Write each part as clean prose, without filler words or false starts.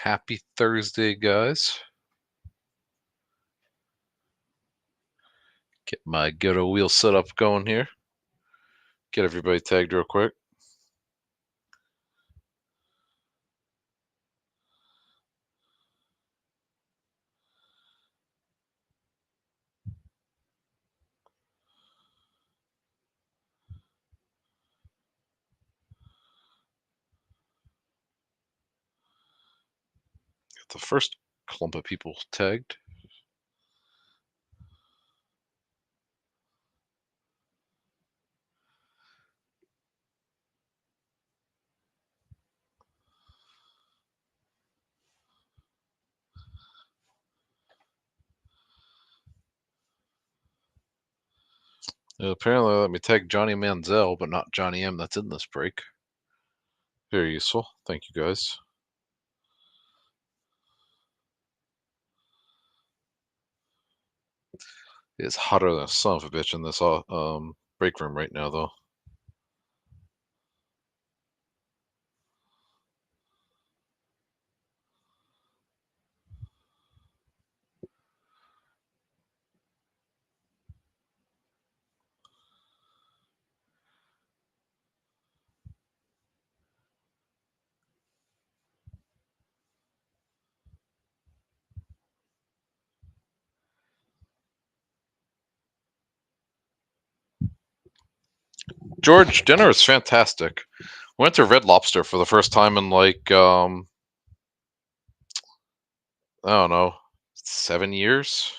Happy Thursday, guys. Get my ghetto wheel setup going here. Get everybody tagged real quick. Get the first clump of people tagged. Apparently, let me tag Johnny Manziel, but not Johnny M. That's in this break. Very useful. Thank you, guys. It's hotter than a son of a bitch in this break room right now, though. George, dinner is fantastic. Went to Red Lobster for the first time in I don't know, 7 years.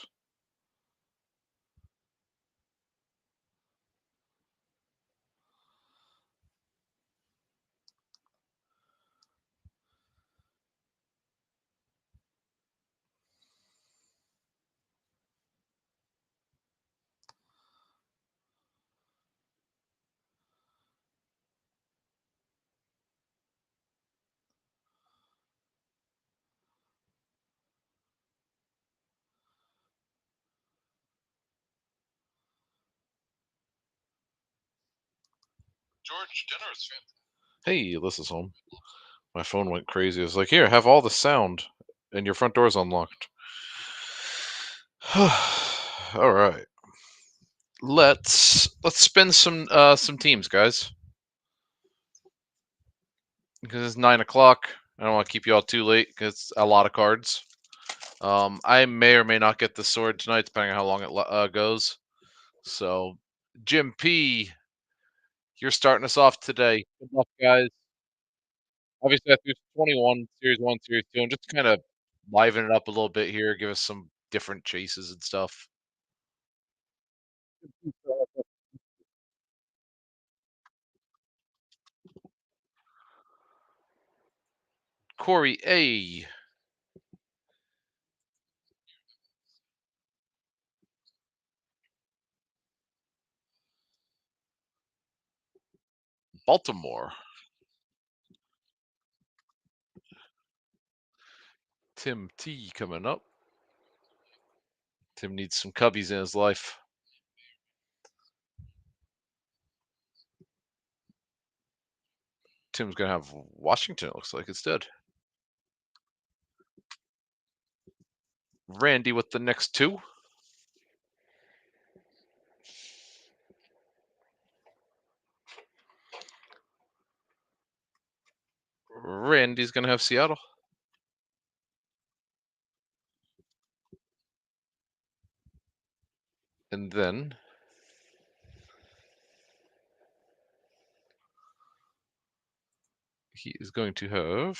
George, dinner is fantastic. Hey, Alyssa's home. My phone went crazy. It was like, here, have all the sound, and your front door's unlocked. All right, let's spin some teams, guys, because it's 9 o'clock. I don't want to keep you all too late because it's a lot of cards. I may or may not get the sword tonight, depending on how long it goes. So, Jim P, you're starting us off today. Good luck, guys. Obviously, I threw 21, Series 1, Series 2, and just kind of liven it up a little bit here, give us some different chases and stuff. Corey A. Baltimore. Tim T coming up. Tim needs some cubbies in his life. Tim's going to have Washington, it looks like, instead. Randy with the next two. Randy's going to have Seattle. And then he is going to have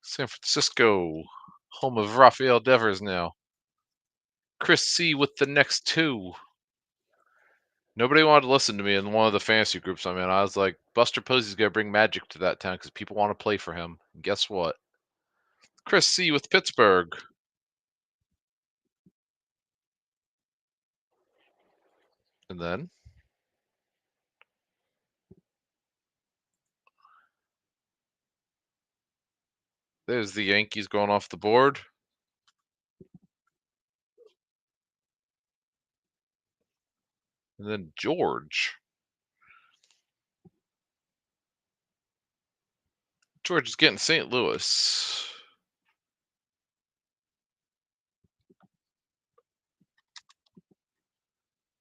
San Francisco, home of Rafael Devers now. Chris C with the next two. Nobody wanted to listen to me in one of the fantasy groups I'm in. I was like, Buster Posey's going to bring magic to that town because people want to play for him. And guess what? Chris C with Pittsburgh. And then there's the Yankees going off the board. And then George George is getting St. Louis.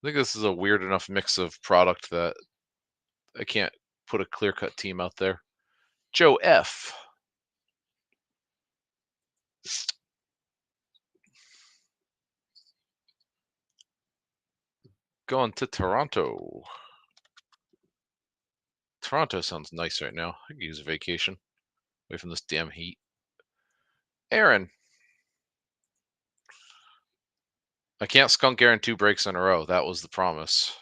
I think this is a weird enough mix of product that I can't put a clear cut team out there. Joe F. Going to Toronto. Toronto sounds nice right now. I could use a vacation away from this damn heat. Aaron. I can't skunk Aaron 2 breaks in a row. That was the promise.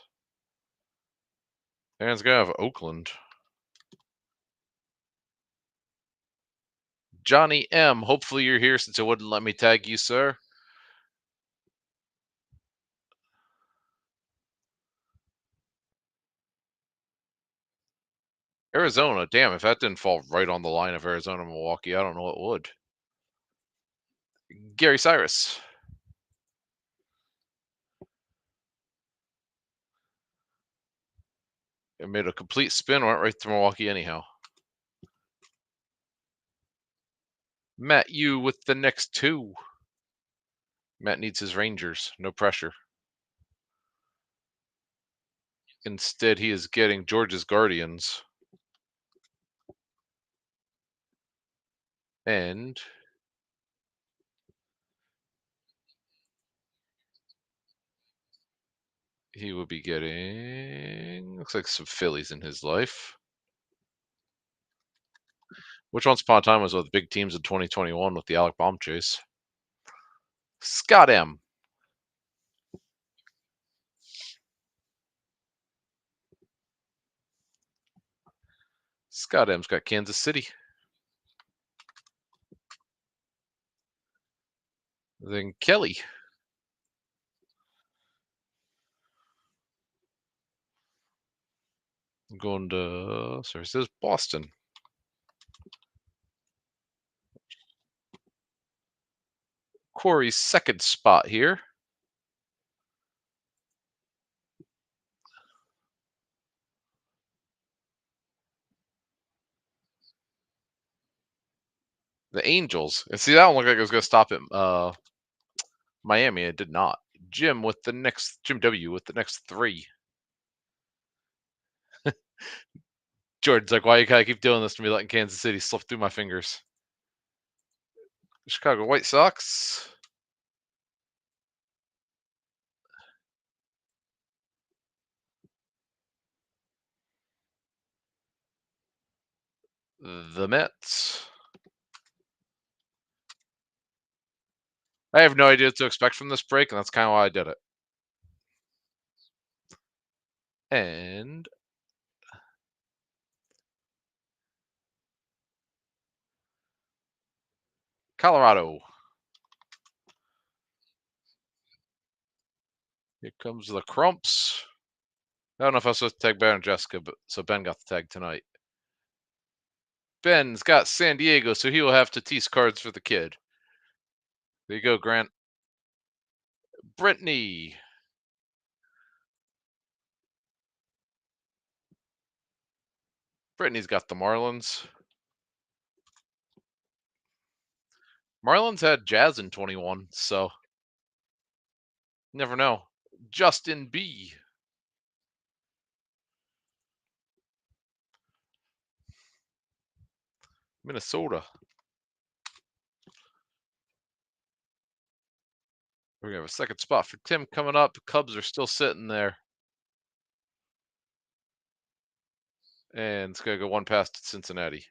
Aaron's going to have Oakland. Johnny M. Hopefully you're here since it wouldn't let me tag you, sir. Arizona. Damn, if that didn't fall right on the line of Arizona Milwaukee, I don't know what would. Gary Cyrus. It made a complete spin, went right to Milwaukee anyhow. Matt, you with the next 2. Matt needs his Rangers. No pressure. Instead, he is getting George's Guardians. And he will be getting, looks like some Phillies in his life. Which once upon a time was with big teams in 2021 with the Alec Baum chase. Scott M. Scott M's got Kansas City. Then Kelly. I'm going to, sorry, it says Boston. Corey's second spot here. The Angels. And see, that one looked like it was going to stop at Miami. It did not. Jim W with the next 3. Jordan's like, why you gotta keep doing this to me, letting Kansas City slip through my fingers? Chicago White Sox. The Mets. I have no idea what to expect from this break, and that's kind of why I did it. And Colorado. Here comes the Crumps. I don't know if I was supposed to tag Ben and Jessica, but so Ben got the tag tonight. Ben's got San Diego, so he will have Tatis cards for the kid. There you go, Grant. Brittany. Brittany's got the Marlins. Marlins had Jazz in 21, so never know. Justin B. Minnesota. We're gonna have a second spot for Tim coming up. Cubs are still sitting there. And it's gonna go one past Cincinnati.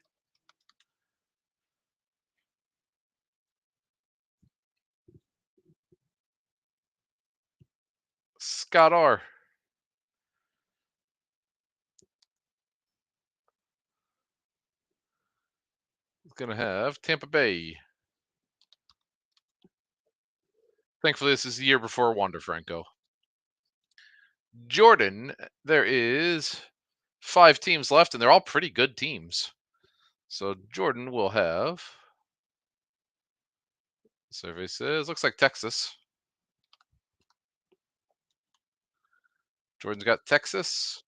Scott R. is gonna have Tampa Bay. Thankfully, this is the year before Wander Franco. Jordan, there is 5 teams left, and they're all pretty good teams. So Jordan will have. Survey says looks like Texas. Jordan's got Texas,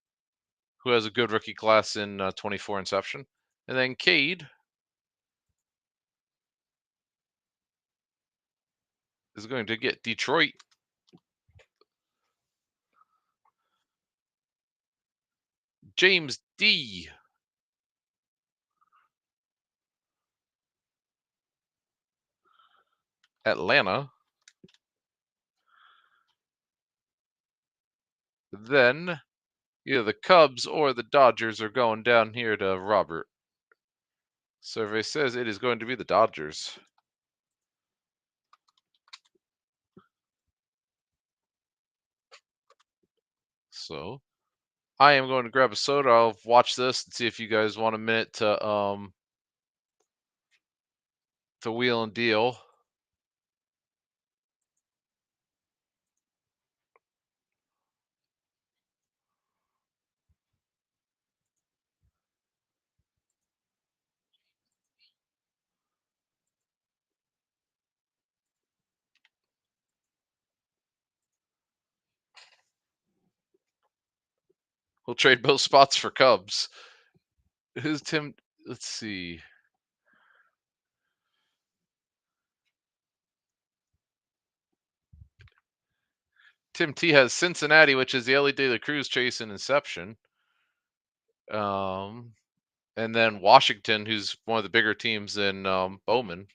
who has a good rookie class in 24 Inception, and then Cade is going to get Detroit. James D. Atlanta. Then either the Cubs or the Dodgers are going down here to Robert. Survey says it is going to be the Dodgers. So I am going to grab a soda. I'll watch this and see if you guys want a minute to wheel and deal. We'll trade both spots for Cubs. Who's Tim? Let's see. Tim T has Cincinnati, which is the Ellie De La Cruz chase in Inception. Um, and then Washington, who's one of the bigger teams in Bowman.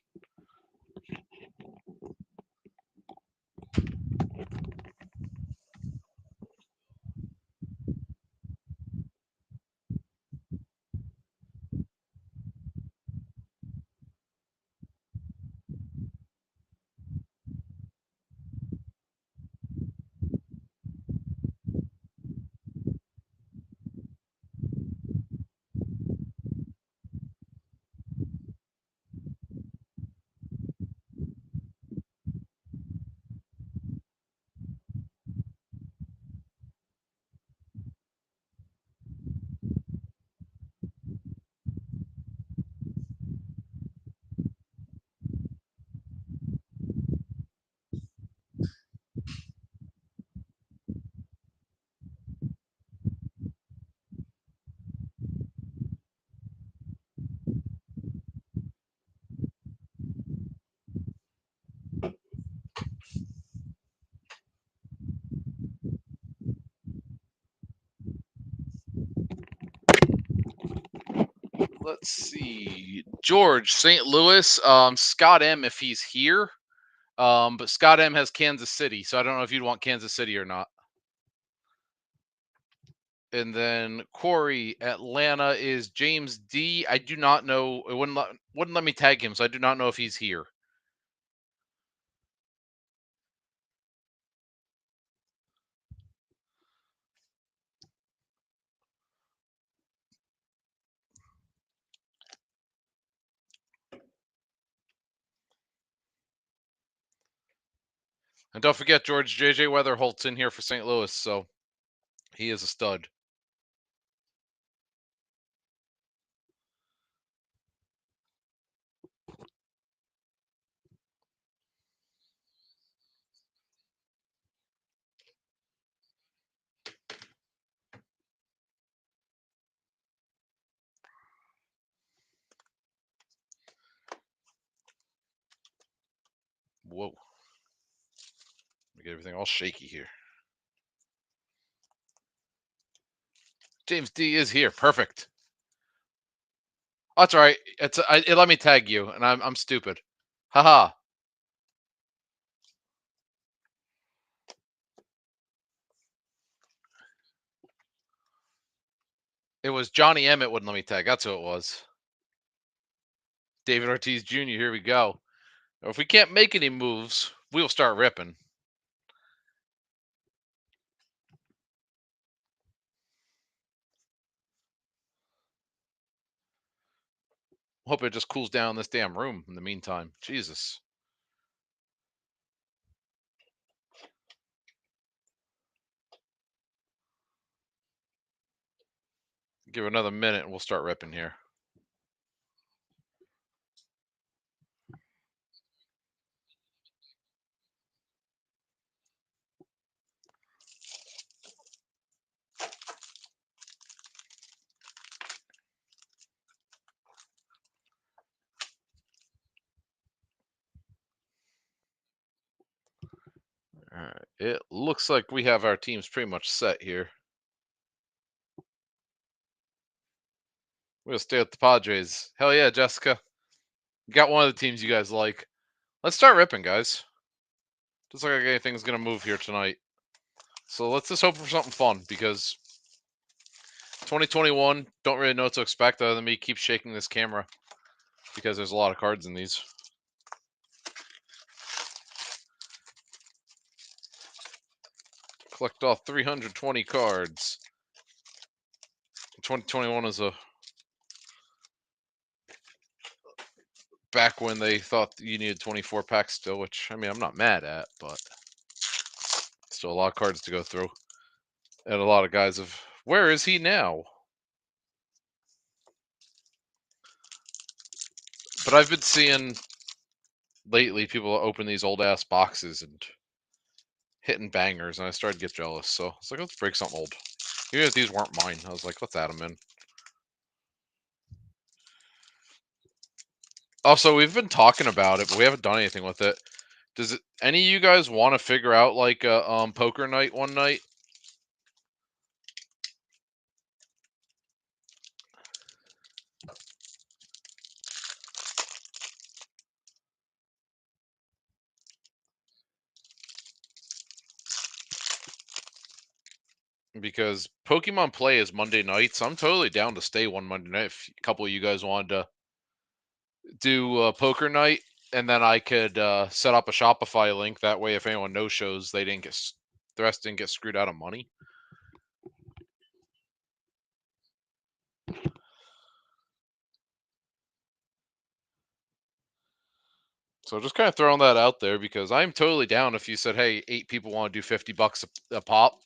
Let's see. George, St. Louis, Scott M. if he's here. But Scott M has Kansas City, so I don't know if you'd want Kansas City or not. And then Corey, Atlanta is James D. I do not know. It wouldn't let me tag him, so I do not know if he's here. And don't forget George JJ Weatherholt's in here for St. Louis, so he is a stud. Whoa. Let me get everything all shaky here. James D is here. Perfect. Oh, that's all right. It let me tag you, and I'm stupid. Haha. It was Johnny Emmett wouldn't let me tag. That's who it was. David Ortiz Jr. Here we go. If we can't make any moves, we'll start ripping. Hope it just cools down this damn room in the meantime. Jesus. Give it another minute and we'll start ripping here. It looks like we have our teams pretty much set here. We'll stay with the Padres. Hell yeah, Jessica. You got one of the teams you guys like. Let's start ripping, guys. Doesn't look like anything's gonna move here tonight. So let's just hope for something fun because 2021, don't really know what to expect other than me keep shaking this camera because there's a lot of cards in these. Collect all 320 cards. 2021 is a back when they thought you needed 24 packs still, which I mean I'm not mad at, but still a lot of cards to go through. And a lot of guys have where is he now? But I've been seeing lately people open these old ass boxes and hitting bangers, and I started to get jealous. So it's like, let's break something old. Even if these weren't mine, I was like, let's add them in. Also, we've been talking about it, but we haven't done anything with it. Does it, any of you guys want to figure out like a poker night one night? Because Pokemon Play is Monday night, so I'm totally down to stay one Monday night. If a couple of you guys wanted to do poker night, and then I could set up a Shopify link. That way, if anyone no shows, they didn't get the rest didn't get screwed out of money. So just kind of throwing that out there because I'm totally down if you said, hey, 8 people want to do $50 a pop,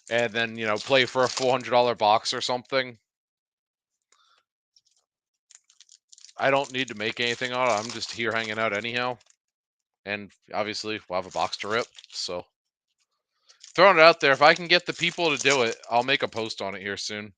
and then play for a $400 box or something. I don't need to make anything on it. I'm just here hanging out anyhow, and obviously we'll have a box to rip. So throwing it out there, if I can get the people to do it, I'll make a post on it here soon.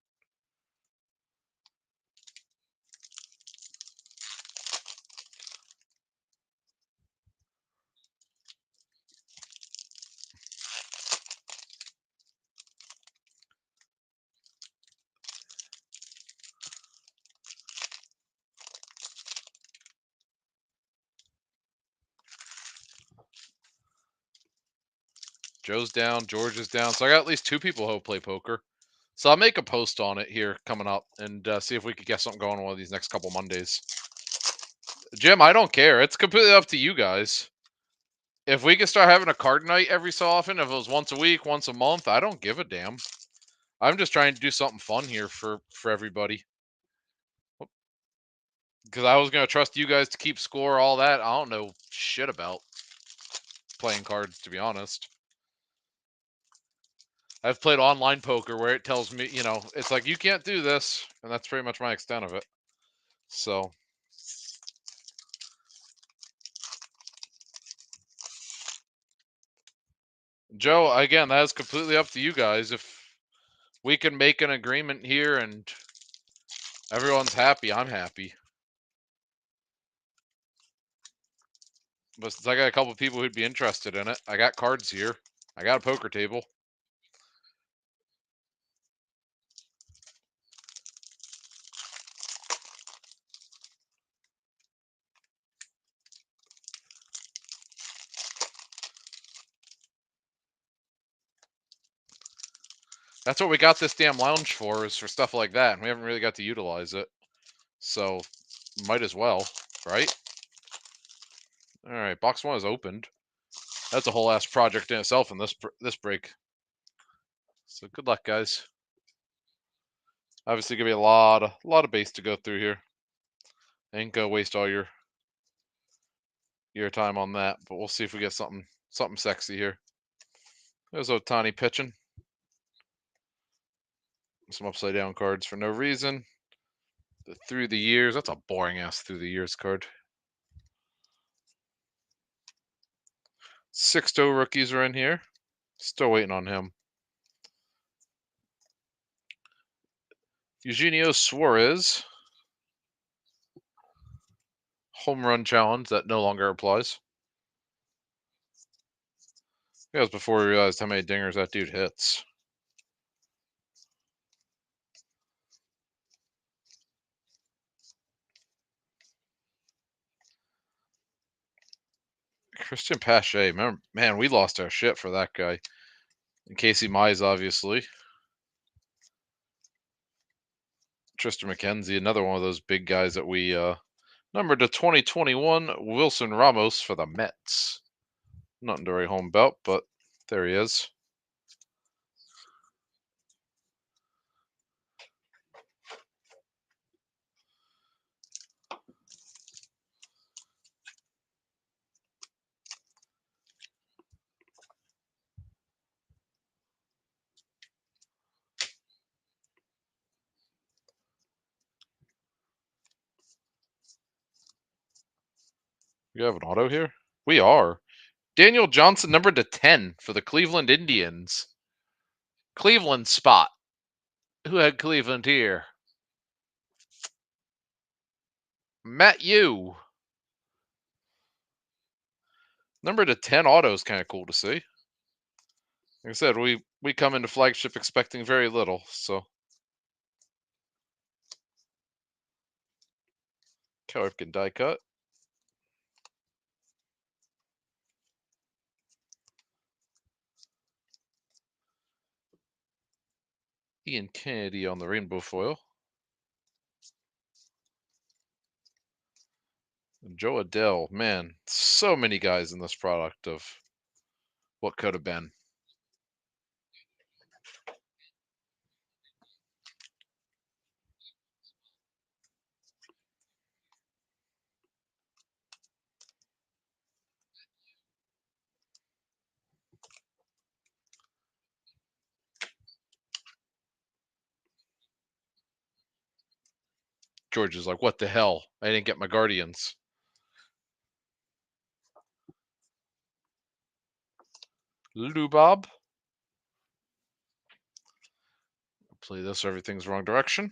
Joe's down, George is down, so I got at least 2 people who play poker. So I'll make a post on it here coming up and see if we could get something going one of these next couple Mondays. Jim, I don't care. It's completely up to you guys. If we can start having a card night every so often, if it was once a week, once a month, I don't give a damn. I'm just trying to do something fun here for everybody. Because I was gonna trust you guys to keep score, all that. I don't know shit about playing cards, to be honest. I've played online poker where it tells me, it's like you can't do this, and that's pretty much my extent of it. So, Joe, again, that is completely up to you guys. If we can make an agreement here and everyone's happy, I'm happy. But since I got a couple people who'd be interested in it, I got cards here. I got a poker table. That's what we got this damn lounge for, is for stuff like that, and we haven't really got to utilize it. So, might as well, right? All right, box 1 is opened. That's a whole ass project in itself in this break. So good luck, guys. Obviously, gonna be a lot of base to go through here. Ain't gonna waste all your time on that, but we'll see if we get something sexy here. There's Otani pitching. Some upside down cards for no reason. The through the years. That's a boring ass through the years card. 6-0 rookies are in here. Still waiting on him. Eugenio Suarez. Home run challenge that no longer applies. That was before we realized how many dingers that dude hits. Christian Pache, man, we lost our shit for that guy. And Casey Mize, obviously. Tristan McKenzie, another one of those big guys that we numbered to 2021. Wilson Ramos for the Mets. Nothing to write home about, but there he is. You have an auto here? We are. Daniel Johnson, numbered to 10 for the Cleveland Indians. Cleveland spot. Who had Cleveland here? Matt Yu. Number to 10 auto is kind of cool to see. Like I said, we come into flagship expecting very little, so. Cal Ripken die cut. Ian Kennedy on the rainbow foil. And Joe Adele, man, so many guys in this product of what could have been. George is like, what the hell? I didn't get my Guardians. Lubob. Play this, everything's wrong direction.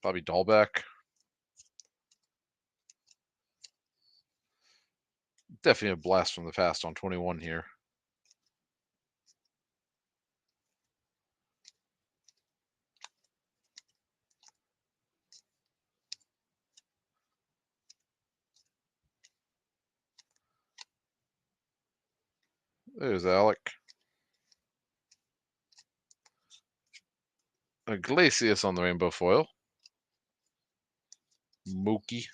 Bobby Dahlbeck. Definitely a blast from the past on 21 here. There's Alec. Iglesias on the rainbow foil. Mookie.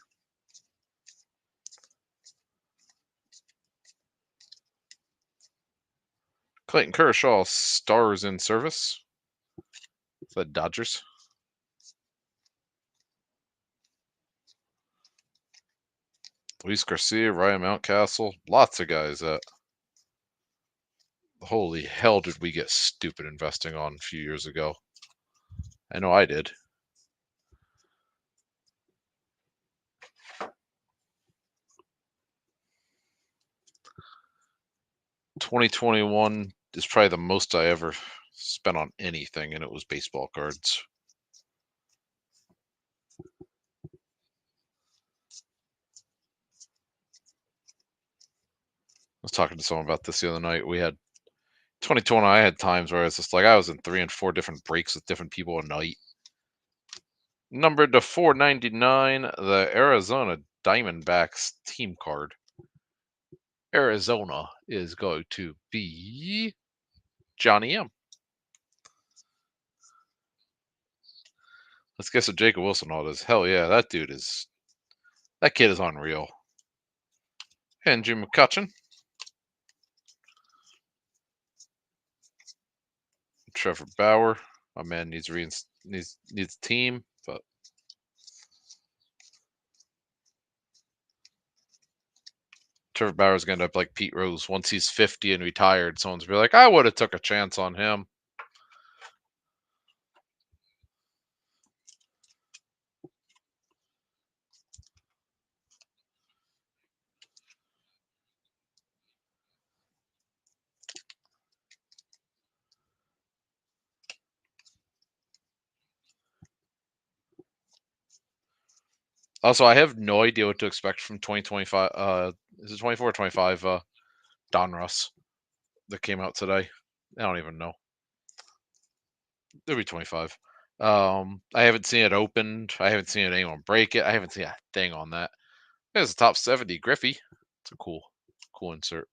Clayton Kershaw, stars in service. The Dodgers. Luis Garcia, Ryan Mountcastle. Lots of guys that. Holy hell, did we get stupid investing on a few years ago? I know I did. $2021 is probably the most I ever spent on anything, and it was baseball cards. I was talking to someone about this the other night. We had 2020. I had times where it's just like I was in 3 and 4 different breaks with different people a night. Numbered to 499, the Arizona Diamondbacks team card. Arizona is going to be Johnny M. Let's guess what Jacob Wilson all is. Hell yeah, that kid is unreal. And Jim McCutcheon. Trevor Bauer. My man needs team, but Trevor Bauer's gonna end up like Pete Rose. Once he's 50 and retired, someone's gonna be like, I would have took a chance on him. Also, I have no idea what to expect from 2025. Is it 24 or 25? Donruss that came out today. I don't even know. It'll be 25. I haven't seen it opened. I haven't seen anyone break it. I haven't seen a thing on that. There's a top 70 Griffey. It's a cool insert.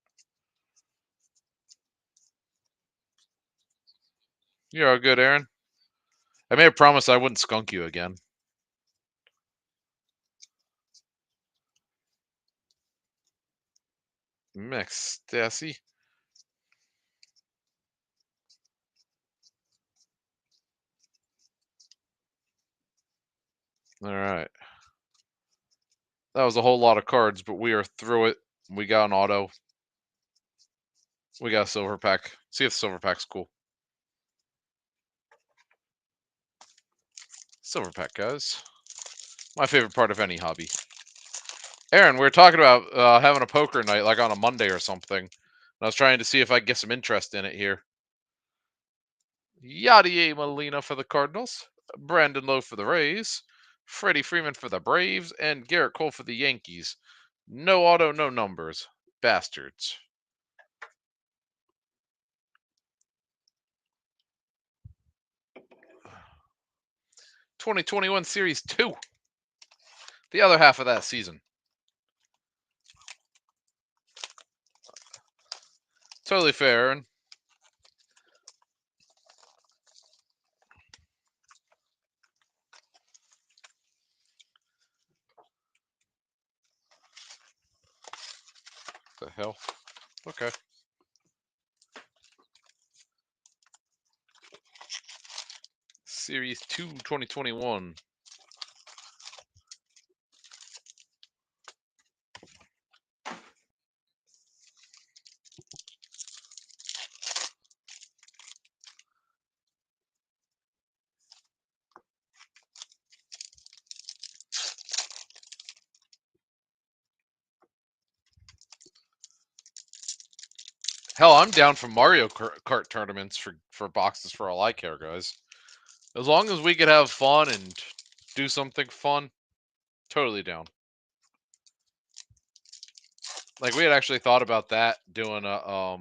You're all good, Aaron. I made a promise I wouldn't skunk you again. Mix, Stacy. All right. That was a whole lot of cards, but we are through it. We got an auto. We got a silver pack. See if the silver pack's cool. Silver pack, guys. My favorite part of any hobby. Aaron, we were talking about having a poker night like on a Monday or something. And I was trying to see if I could get some interest in it here. Yadier Molina for the Cardinals, Brandon Lowe for the Rays, Freddie Freeman for the Braves, and Garrett Cole for the Yankees. No auto, no numbers. Bastards. 2021 Series 2. The other half of that season. Totally fair, Aaron. The hell? Okay. Series 2, 2021. Hell, I'm down for Mario Kart tournaments for boxes for all I care, guys. As long as we could have fun and do something fun, totally down. Like we had actually thought about that doing a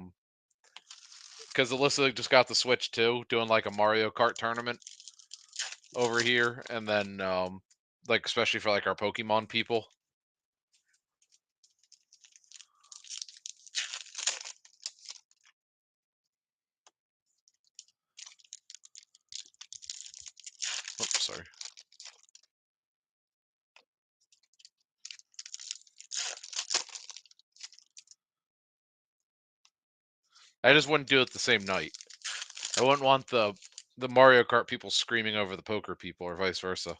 because Alyssa just got the Switch too, doing like a Mario Kart tournament over here, and then like especially for like our Pokemon people. Oops, sorry. I just wouldn't do it the same night. I wouldn't want the Mario Kart people screaming over the poker people, or vice versa.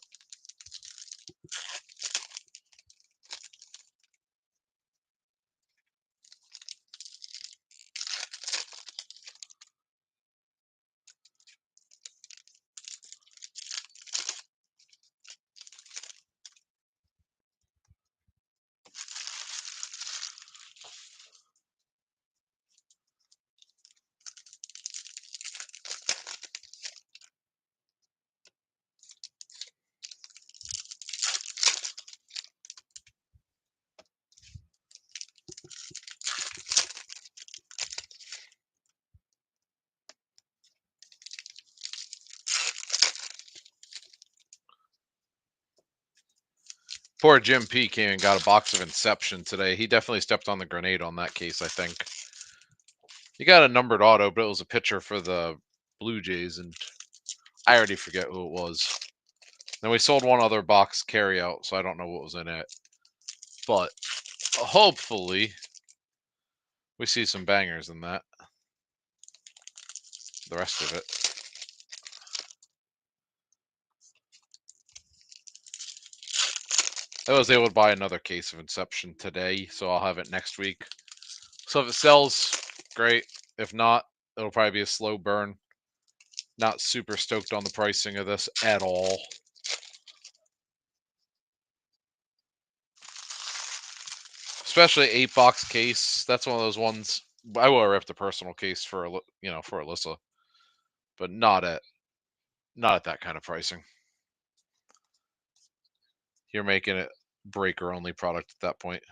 Poor Jim P came and got a box of Inception today. He definitely stepped on the grenade on that case, I think. He got a numbered auto, but it was a pitcher for the Blue Jays, and I already forget who it was. Then we sold one other box carryout, so I don't know what was in it. But hopefully we see some bangers in that. The rest of it. I was able to buy another case of Inception today, so I'll have it next week. So if it sells, great. If not, it'll probably be a slow burn. Not super stoked on the pricing of this at all. Especially 8-box case. That's one of those ones I will rip the personal case for for Alyssa, but not at that kind of pricing. You're making it breaker only product at that point.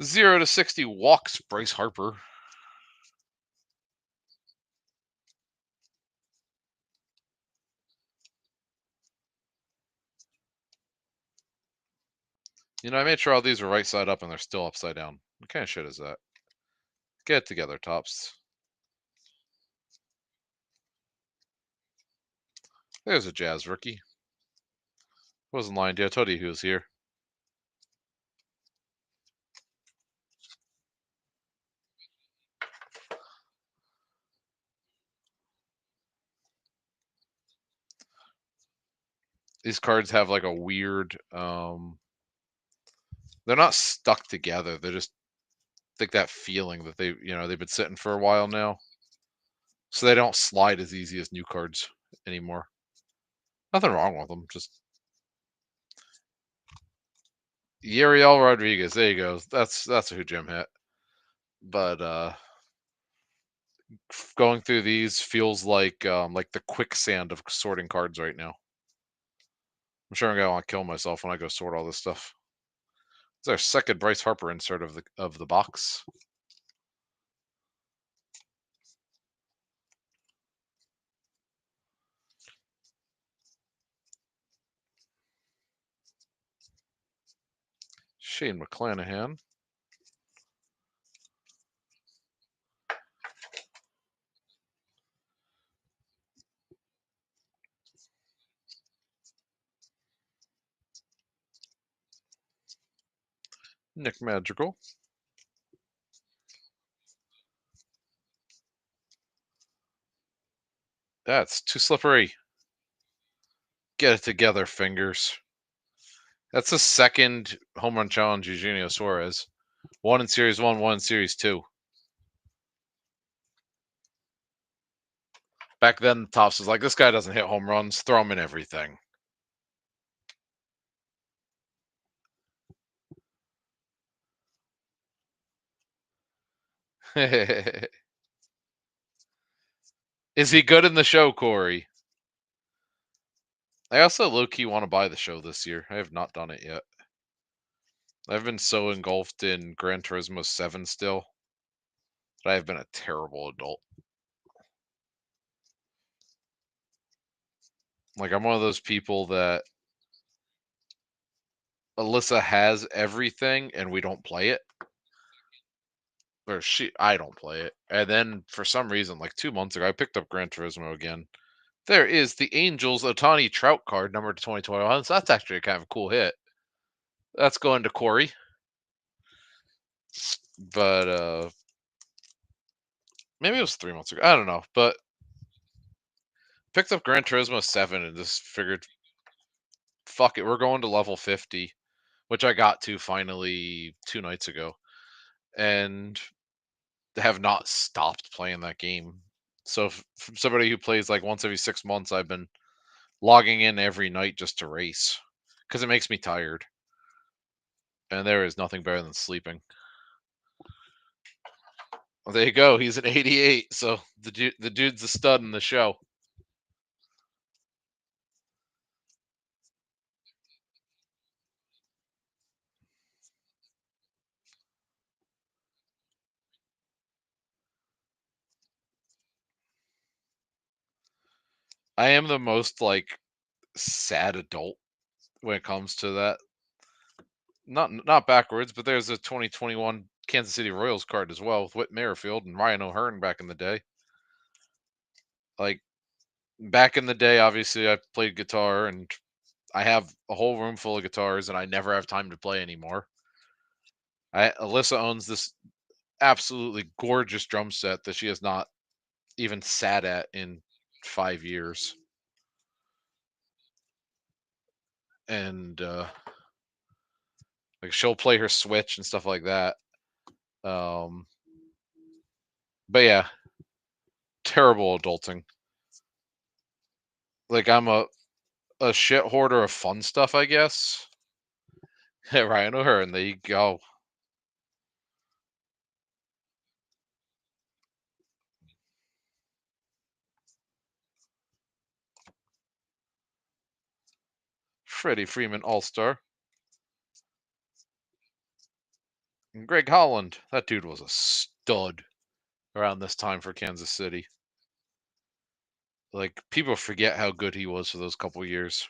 0 to 60 walks Bryce Harper. I made sure all these were right side up and they're still upside down. What kind of shit is that? Get it together, Tops. There's a Jazz rookie. Wasn't lying to you. I told you he was here. These cards have like a weird they're not stuck together. They're just like that feeling that they've been sitting for a while now. So they don't slide as easy as new cards anymore. Nothing wrong with them. Just Yariel Rodriguez. There you go. That's who Jim hit. But going through these feels like the quicksand of sorting cards right now. I'm sure I'm gonna want to kill myself when I go sort all this stuff. It's our second Bryce Harper insert of the box. Shane McClanahan. Nick Madrigal. That's too slippery. Get it together, fingers. That's the second home run challenge, Eugenio Suarez. One in Series 1, one in Series 2. Back then, Tops was like, this guy doesn't hit home runs. Throw him in everything. Is he good in the show, Corey? I also low-key want to buy the show this year. I have not done it yet. I've been so engulfed in Gran Turismo 7 still that I have been a terrible adult. Like, I'm one of those people that Alyssa has everything and we don't play it. Or I don't play it. And then for some reason, like 2 months ago, I picked up Gran Turismo again. There is the Angels Otani Trout card, number 2021. So that's actually kind of a cool hit. That's going to Corey. But maybe it was 3 months ago. I don't know. But picked up Gran Turismo 7 and just figured, fuck it, we're going to level 50, which I got to finally 2 nights ago. And have not stopped playing that game. So from somebody who plays like once every 6 months, I've been logging in every night just to race because it makes me tired. And there is nothing better than sleeping. Well, there you go. He's an 88. So the dude's a stud in the show. I am the most like sad adult when it comes to that. Not backwards, but there's a 2021 Kansas City Royals card as well with Whit Merrifield and Ryan O'Hearn back in the day. Like back in the day, obviously I played guitar and I have a whole room full of guitars and I never have time to play anymore. Alyssa owns this absolutely gorgeous drum set that she has not even sat at in 5 years. And like she'll play her Switch and stuff like that. Um, but yeah, terrible adulting. Like I'm a shit hoarder of fun stuff, I guess. Ryan O'Hearn, there you go. Freddie Freeman All-Star. And Greg Holland. That dude was a stud around this time for Kansas City. Like, people forget how good he was for those couple years.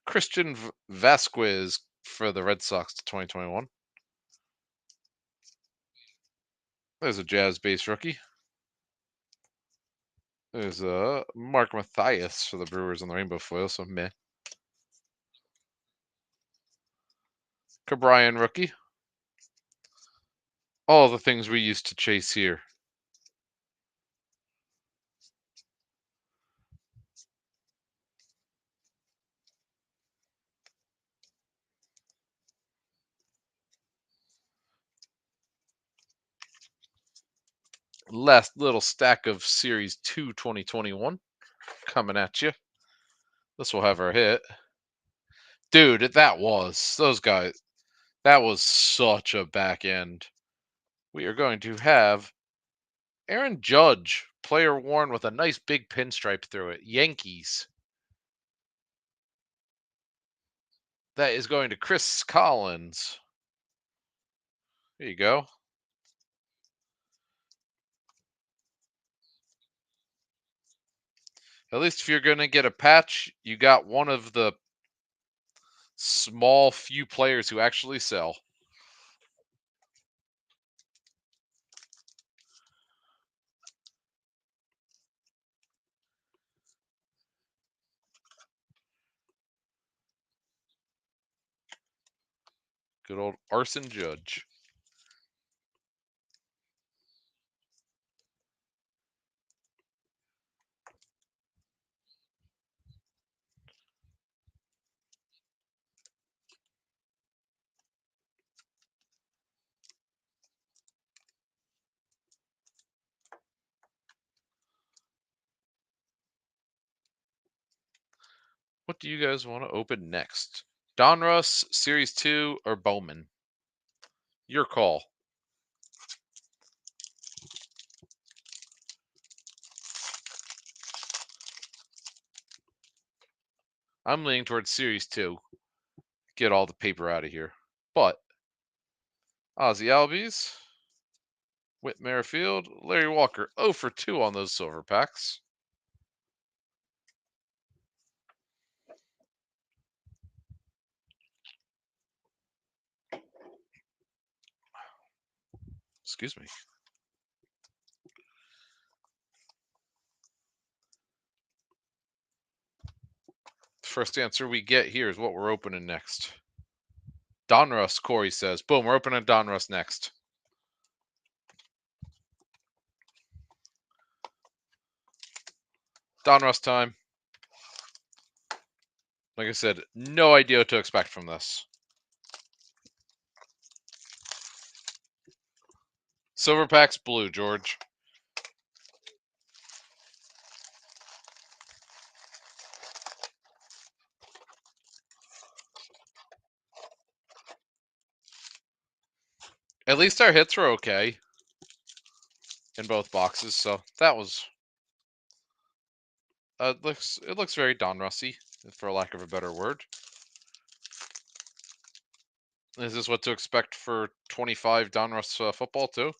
Christian Vasquez for the Red Sox to 2021. There's a Jazz base rookie. There's a Mark Mathias for the Brewers on the rainbow foil, so meh. Cabrian rookie. All the things we used to chase here. Last little stack of Series 2 2021 coming at you. This will have our hit. Dude, those guys. That was such a back end. We are going to have Aaron Judge, player worn with a nice big pinstripe through it. Yankees. That is going to Chris Collins. There you go. At least if you're going to get a patch, you got one of the small few players who actually sell. Good old Arson Judge. What do you guys want to open next? Donruss, Series 2, or Bowman? Your call. I'm leaning towards Series 2. Get all the paper out of here. But Ozzy Albies, Whit Merrifield, Larry Walker, 0 for 2 on those silver packs. Excuse me. The first answer we get here is what we're opening next. Donruss, Corey says. Boom, we're opening Donruss next. Donruss time. Like I said, no idea what to expect from this. Silver packs blue, George. At least our hits were okay in both boxes, so that was. It looks very Donrussy, for lack of a better word. Is this what to expect for 25 Donruss football too?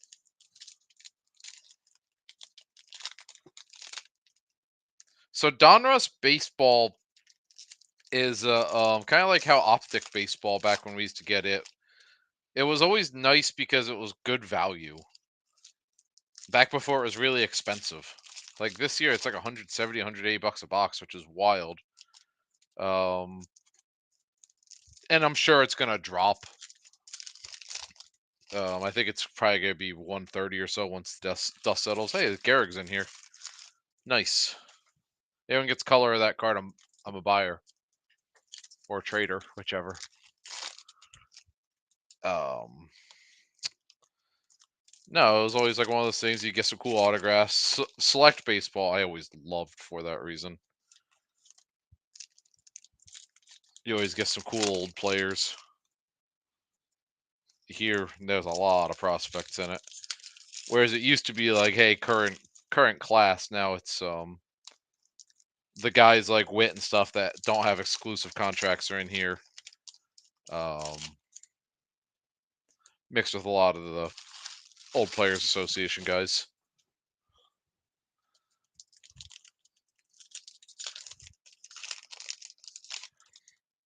So Donruss baseball is kind of like how Optic baseball back when we used to get it. It was always nice because it was good value. Back before it was really expensive. Like this year, it's like 170, 180 bucks a box, which is wild. And I'm sure it's gonna drop. I think it's probably gonna be 130 or so once dust settles. Hey, Gehrig's in here. Nice. Everyone gets color of that card. I'm a buyer or trader, whichever. No, it was always like one of those things. You get some cool autographs. Select baseball, I always loved for that reason. You always get some cool old players. Here, there's a lot of prospects in it. Whereas it used to be like, hey, current current class. Now it's the guys like Wit and stuff that don't have exclusive contracts are in here. Um, Mixed with a lot of the old players association guys.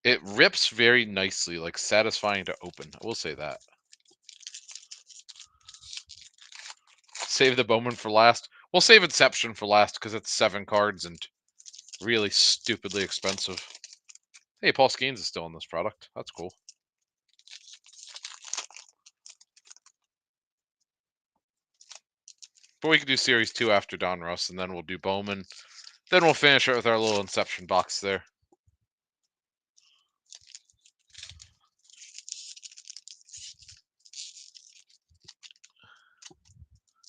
It rips very nicely, like satisfying to open. I will say that. Save the Bowman for last. We'll save Inception for last because it's 7 cards and really stupidly expensive. Hey, Paul Skeens is still in this product. That's cool. But we can do Series 2 after Donruss, and then we'll do Bowman. Then we'll finish it with our little Inception box there.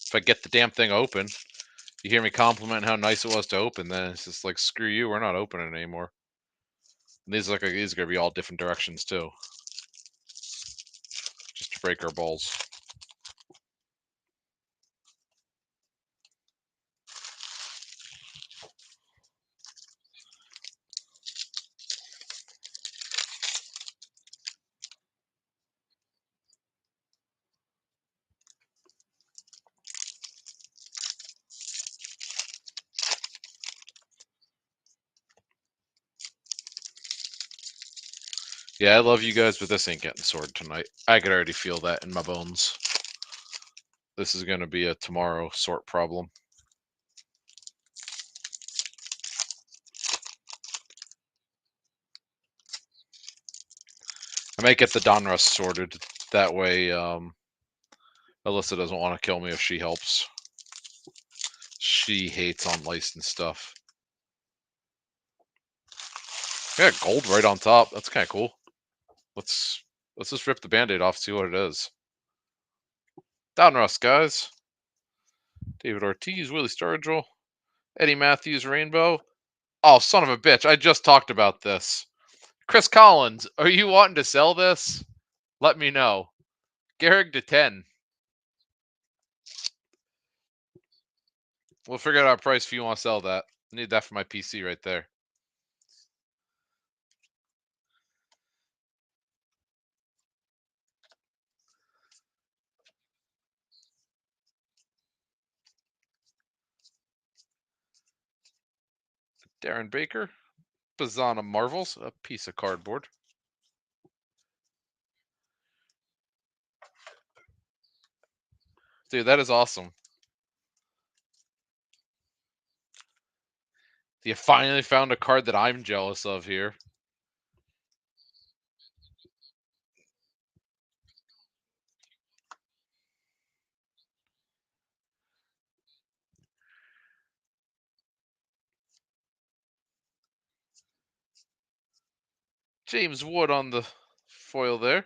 If I get the damn thing open, you hear me compliment how nice it was to open, then it's just like, screw you, we're not opening it anymore. And these are going to be all different directions, too. Just to break our balls. Yeah, I love you guys, but this ain't getting sorted tonight. I could already feel that in my bones. This is going to be a tomorrow sort problem. I might get the Donruss sorted. That way, Alyssa doesn't want to kill me if she helps. She hates unlicensed stuff. Yeah, gold right on top. That's kind of cool. Let's just rip the Band-Aid off, see what it is. Donruss, guys. David Ortiz, Willie Sturgill, Eddie Matthews, Rainbow. Oh, son of a bitch. I just talked about this. Chris Collins, are you wanting to sell this? Let me know. Gehrig to 10. We'll figure out our price if you want to sell that. I need that for my PC right there. Darren Baker, Bazana Marvels, a piece of cardboard. Dude, that is awesome. You finally found a card that I'm jealous of here. James Wood on the foil there.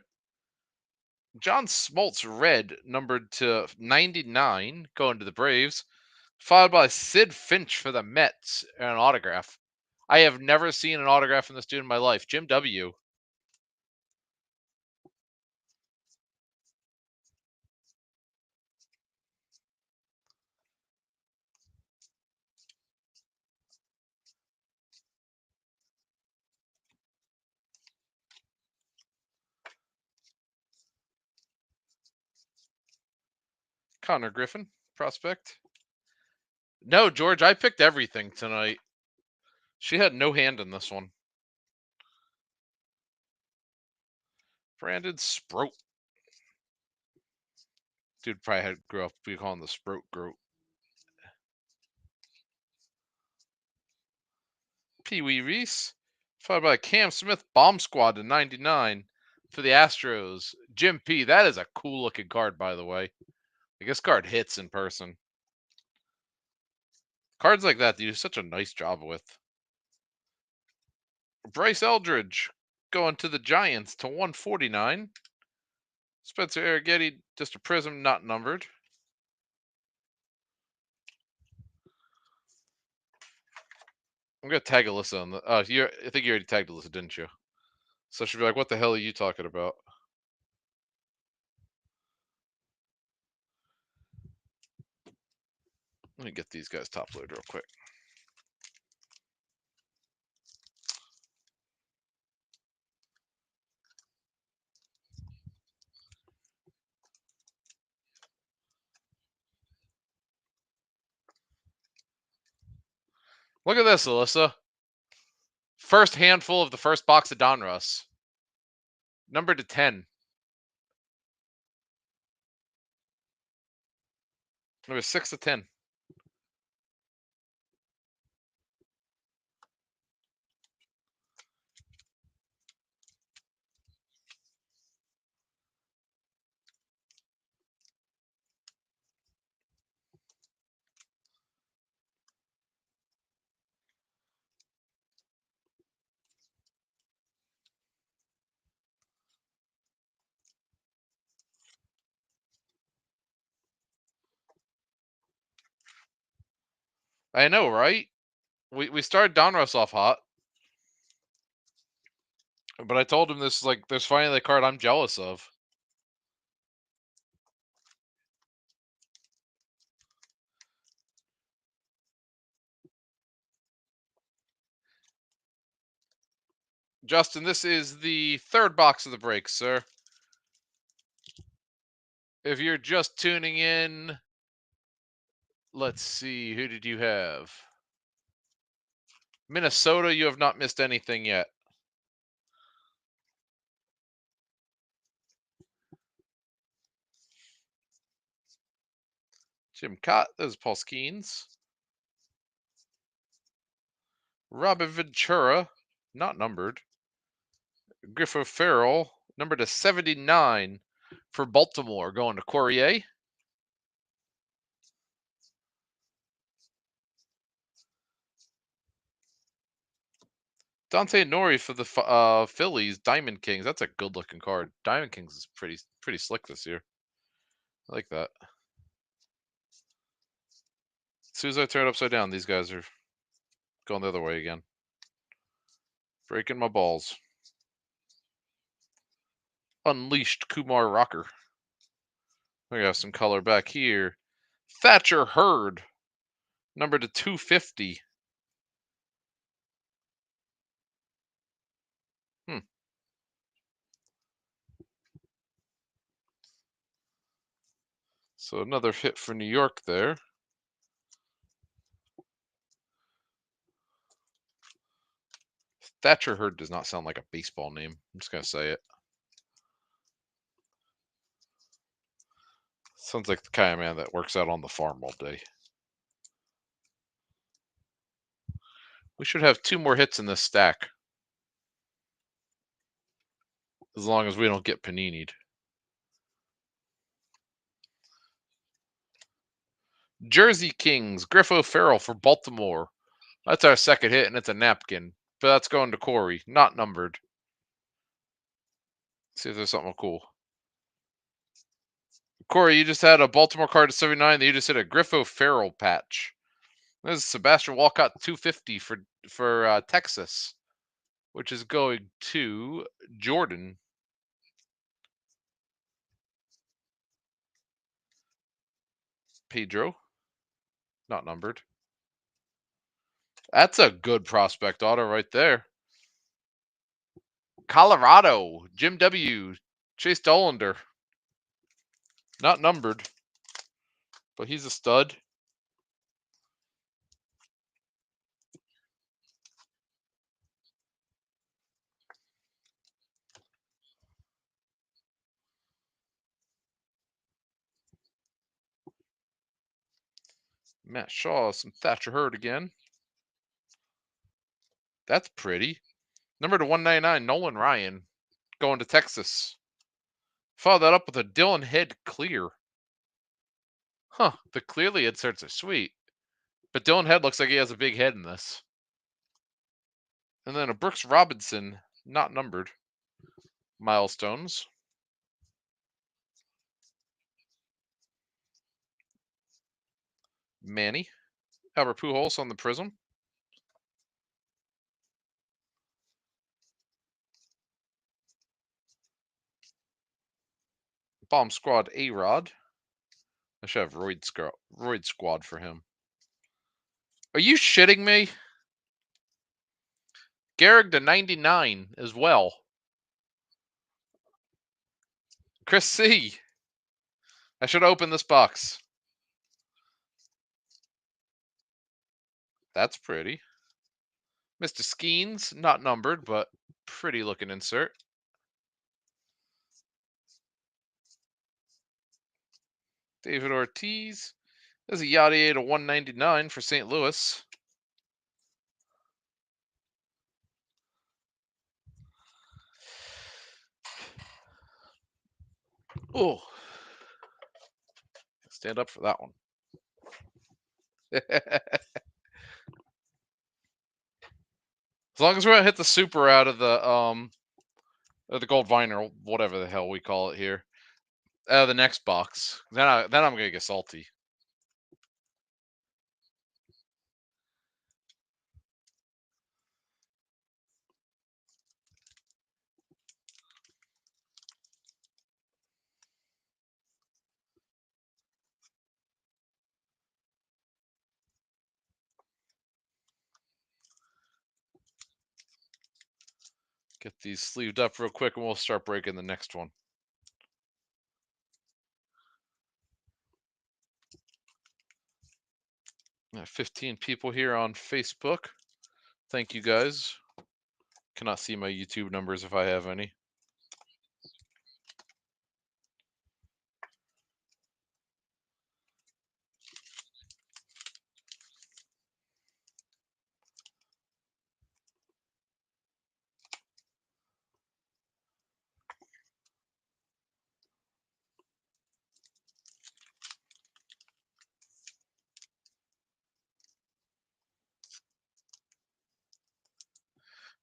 John Smoltz red, numbered to 99, going to the Braves. Followed by Sid Finch for the Mets and an autograph. I have never seen an autograph from this dude in my life. Jim W. Connor Griffin, prospect. No, George, I picked everything tonight. She had no hand in this one. Brandon Sproat. Dude probably had grew up, we call him the Sproat Groat. Pee Wee Reese, followed by Cam Smith Bomb Squad to 99 for the Astros. Jim P. That is a cool looking card, by the way. I guess card hits in person. Cards like that, they do such a nice job with. Bryce Eldridge going to the Giants to 149. Spencer Arrighetti, just a prism, not numbered. I'm gonna tag Alyssa on the. I think you already tagged Alyssa, didn't you? So she'll be like, "What the hell are you talking about?" Let me get these guys top load real quick. Look at this, Alyssa. First handful of the first box of Donruss. Number to 10. Number 6 to 10. I know, right? We started Donruss off hot, but I told him this is like there's finally the card I'm jealous of. Justin, this is the third box of the break, sir. If you're just tuning in, let's see, who did you have? Minnesota, you have not missed anything yet. Jim Cott, those Paul Skeens. Robin Ventura, not numbered. Griffo Farrell, number to 79 for Baltimore, going to Courier. Dante Nori for the Phillies, Diamond Kings. That's a good looking card. Diamond Kings is pretty slick this year. I like that. As soon as I turn it upside down, these guys are going the other way again. Breaking my balls. Unleashed Kumar Rocker. We got some color back here. Thatcher Hurd, number to 250. So another hit for New York there. Thatcher Hurd does not sound like a baseball name. I'm just going to say it. Sounds like the kind of man that works out on the farm all day. We should have 2 more hits in this stack. As long as we don't get panini'd. Jersey Kings, Griffo Farrell for Baltimore. That's our second hit, and it's a napkin. But that's going to Corey, not numbered. Let's see if there's something cool. Corey, you just had a Baltimore card to 79. Then you just hit a Griffo Farrell patch. This is Sebastian Walcott 250 for Texas, which is going to Jordan. Pedro, not numbered. That's a good prospect auto right there. Colorado, Jim W. Chase Dollander. Not numbered, but he's a stud. Matt Shaw, some Thatcher Hurd again. That's pretty. Number to 199, Nolan Ryan, going to Texas. Follow that up with a Dylan Head clear. Huh, the clearly inserts are sweet. But Dylan Head looks like he has a big head in this. And then a Brooks Robinson, not numbered. Milestones. Manny. Albert Pujols on the Prism. Bomb Squad A-Rod. I should have Roid Squad for him. Are you shitting me? Gehrig to 99 as well. Chris C. I should open this box. That's pretty. Mr. Skeens, not numbered, but pretty looking insert. David Ortiz. There's a Yachty to 199 for St. Louis. Oh, stand up for that one. As long as we're gonna hit the super out of the gold vine or whatever the hell we call it here, out of the next box, then I'm gonna get salty. Get these sleeved up real quick, and we'll start breaking the next one. 15 people here on Facebook. Thank you guys. Cannot see my YouTube numbers if I have any.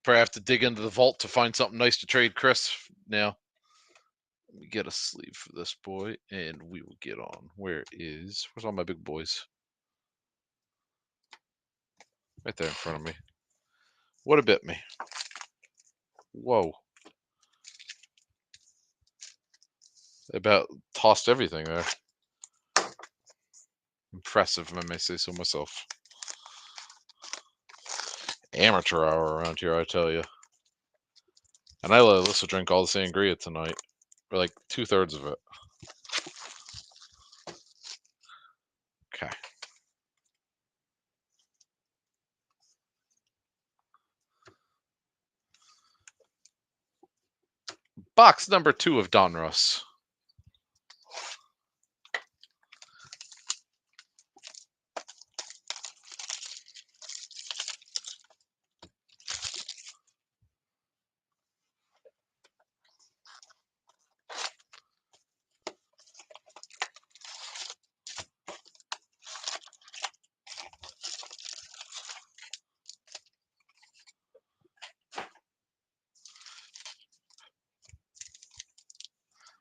Probably have to dig into the vault to find something nice to trade Chris now. Let me get a sleeve for this boy, and we will get on. Where's all my big boys? Right there in front of me. What a bit me. Whoa. About tossed everything there. Impressive, if I may say so myself. Amateur hour around here, I tell you. And I let Alyssa drink all the sangria tonight. Or like 2/3 of it. Okay. Box number 2 of Donruss.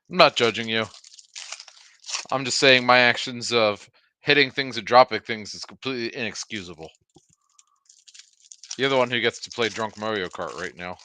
I'm not judging you. I'm just saying my actions of hitting things and dropping things is completely inexcusable. You're the one who gets to play drunk Mario Kart right now.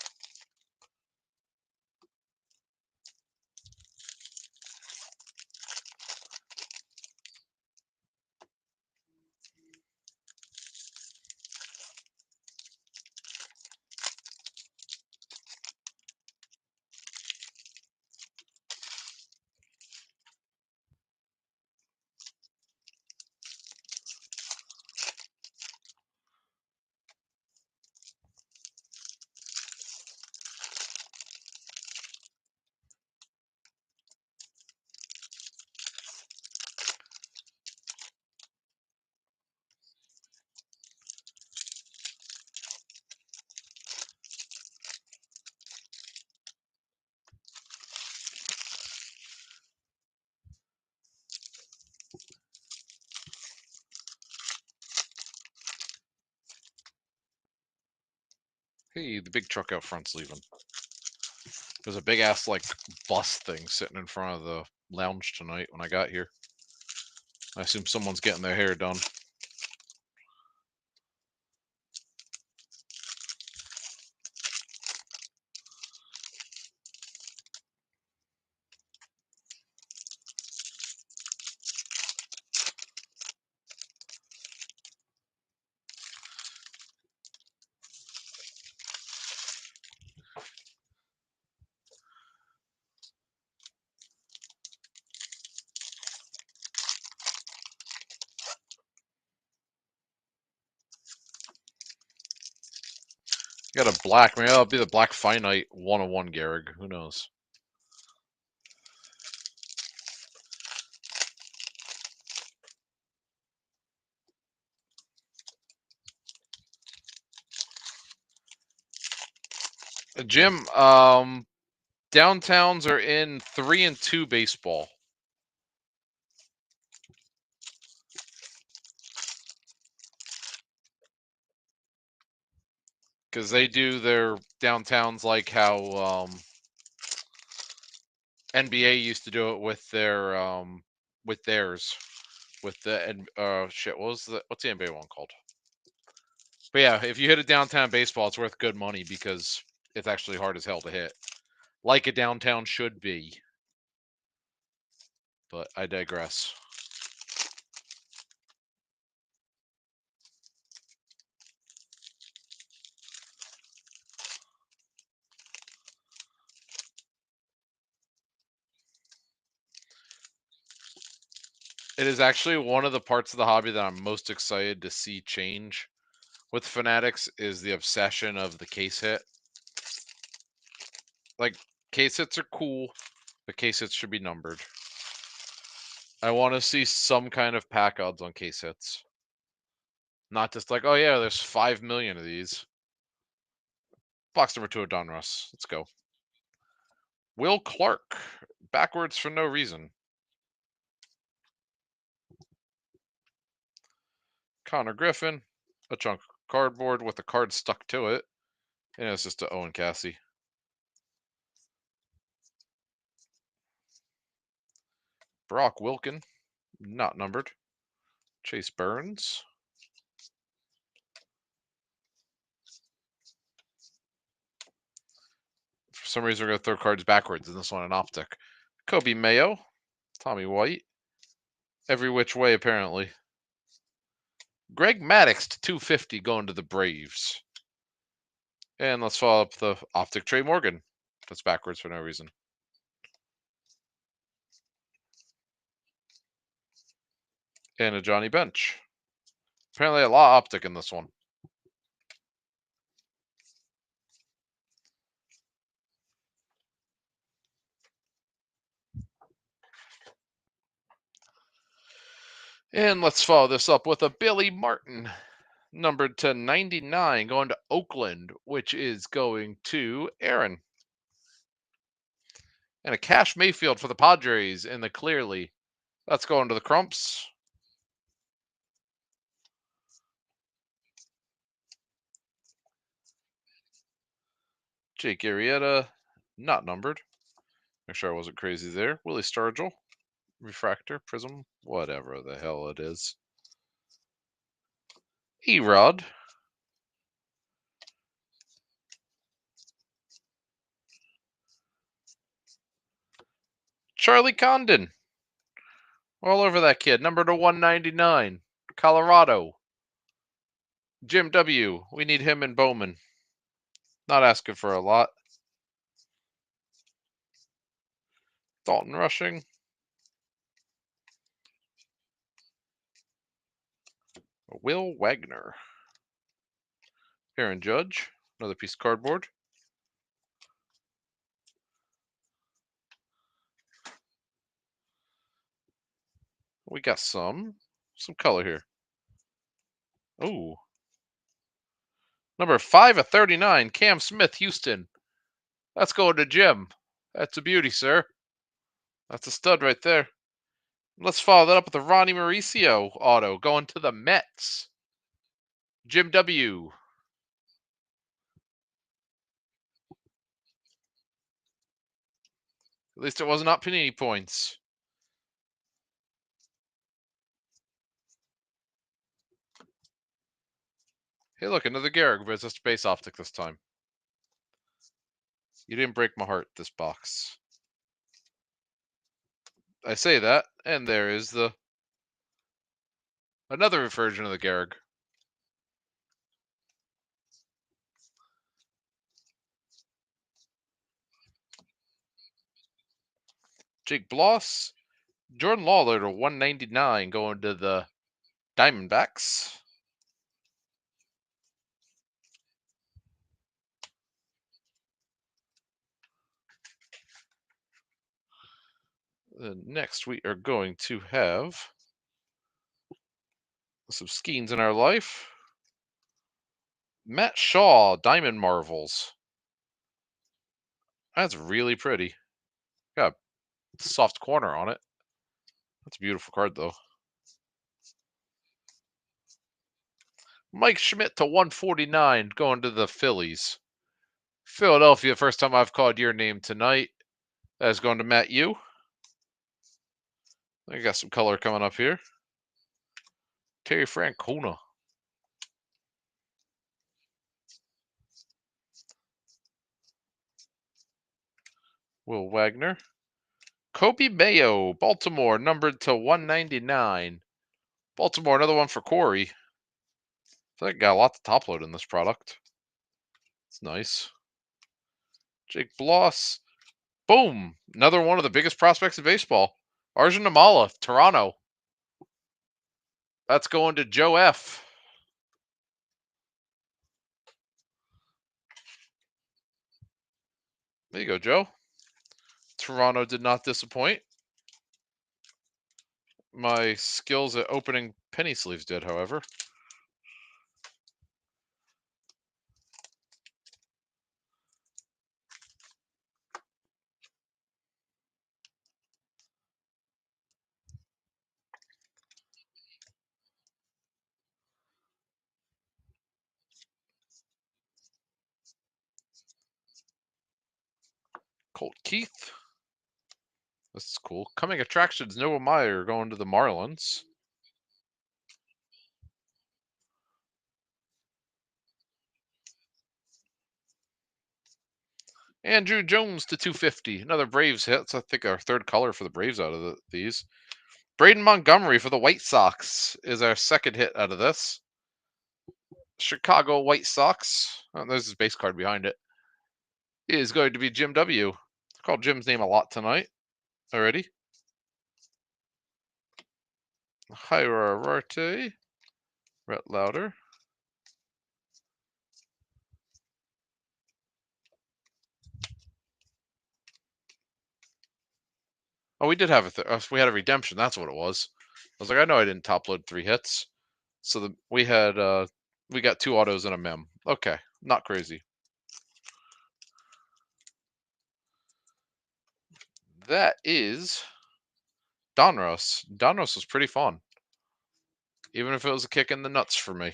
Hey, the big truck out front's leaving. There's a big ass like bus thing sitting in front of the lounge tonight when I got here. I assume someone's getting their hair done. Got a black. Maybe that'll be the black finite 101 Gehrig. Who knows? Jim, downtowns are in 3-2 baseball. Because they do their downtowns like how NBA used to do it with their with theirs. With the shit, what's the NBA one called? But yeah, if you hit a downtown baseball, it's worth good money because it's actually hard as hell to hit. Like a downtown should be. But I digress. It is actually one of the parts of the hobby that I'm most excited to see change with Fanatics is the obsession of the case hit. Like, case hits are cool, but case hits should be numbered. I want to see some kind of pack odds on case hits. Not just like, oh yeah, there's 5 million of these. Box number 2 of Donruss. Let's go. Will Clark. Backwards for no reason. Connor Griffin. A chunk of cardboard with a card stuck to it. And it's just a Owen Cassie. Brock Wilken. Not numbered. Chase Burns. For some reason, we're going to throw cards backwards in this one in Optic. Kobe Mayo. Tommy White. Every which way, apparently. Greg Maddux to 250 going to the Braves. And let's follow up the Optic Trey Morgan. That's backwards for no reason. And a Johnny Bench. Apparently a lot of Optic in this one. And let's follow this up with a Billy Martin, numbered to 99, going to Oakland, which is going to Aaron. And a Cash Mayfield for the Padres in the clearly. That's going to the Crumps. Jake Arrieta, not numbered. Make sure I wasn't crazy there. Willie Stargell, Refractor, Prism, whatever the hell it is. Erod. Charlie Condon. All over that kid. Number to 199. Colorado. Jim W. We need him and Bowman. Not asking for a lot. Dalton Rushing. Will Wagner. Aaron Judge. Another piece of cardboard. We got some color here. Ooh. Number 5 of 39, Cam Smith, Houston. That's going to Jim. That's a beauty, sir. That's a stud right there. Let's follow that up with a Ronnie Mauricio auto going to the Mets. Jim W. At least it was not Panini points. Hey, look, another Gehrig, but it's just base optic this time. You didn't break my heart, this box. I say that, and there is the another version of the Gehrig. Jake Bloss, Jordan Lawler to 199 going to the Diamondbacks. Next, we are going to have some Skeens in our life. Matt Shaw, Diamond Marvels. That's really pretty. Got a soft corner on it. That's a beautiful card, though. Mike Schmidt to 149, going to the Phillies. Philadelphia, first time I've called your name tonight. That is going to Matt Yu. I got some color coming up here. Terry Francona. Will Wagner. Kobe Mayo, Baltimore, numbered to 199. Baltimore, another one for Corey. I feel like I got a lot to top load in this product. It's nice. Jake Bloss. Boom. Another one of the biggest prospects in baseball. Arjun Amala, Toronto. That's going to Joe F. There you go, Joe. Toronto did not disappoint. My skills at opening penny sleeves did, however. Colt Keith. This is cool. Coming attractions, Noah Meyer going to the Marlins. Andrew Jones to 250. Another Braves hit. That's, I think, our third color for the Braves out of these. Braden Montgomery for the White Sox is our second hit out of this. Chicago White Sox. Oh, there's his base card behind it. Is going to be Jim W. I called Jim's name a lot tonight already. Hierarte. Rhett Lauder. Oh, we did have we had a redemption. That's what it was. I was like, I know I didn't top load 3 hits. So we got 2 autos and a mem. Okay, not crazy. That is Donruss. Donruss was pretty fun, even if it was a kick in the nuts for me.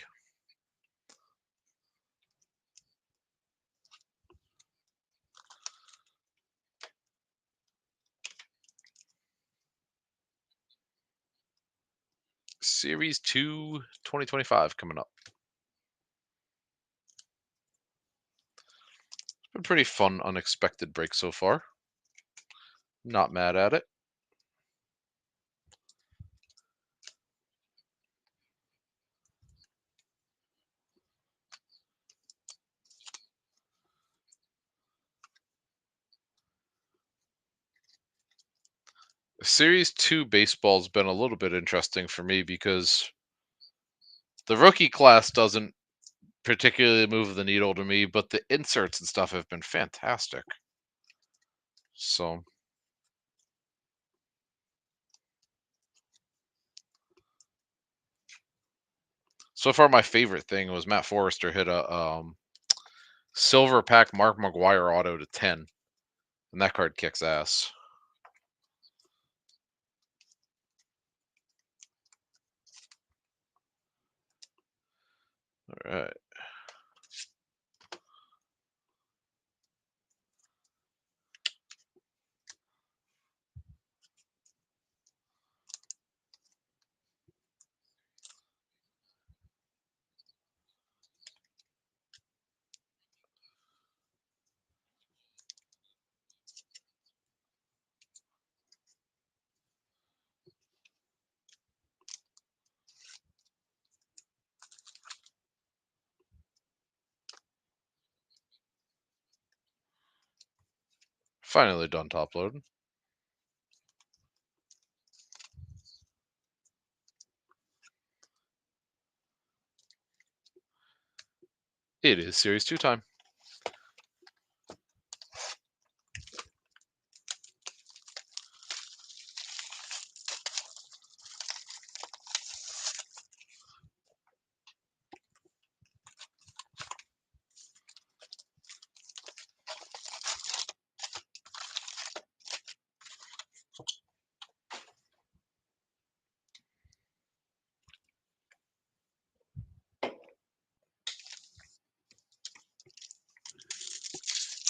Series 2 2025 coming up. It's been pretty fun, unexpected break so far. Not mad at it. Series 2 baseball's been a little bit interesting for me because the rookie class doesn't particularly move the needle to me, but the inserts and stuff have been fantastic. So far my favorite thing was Matt Forrester hit a silver pack Mark McGuire auto to 10, and that card kicks ass. All right. Finally done top loading. It is Series 2 time.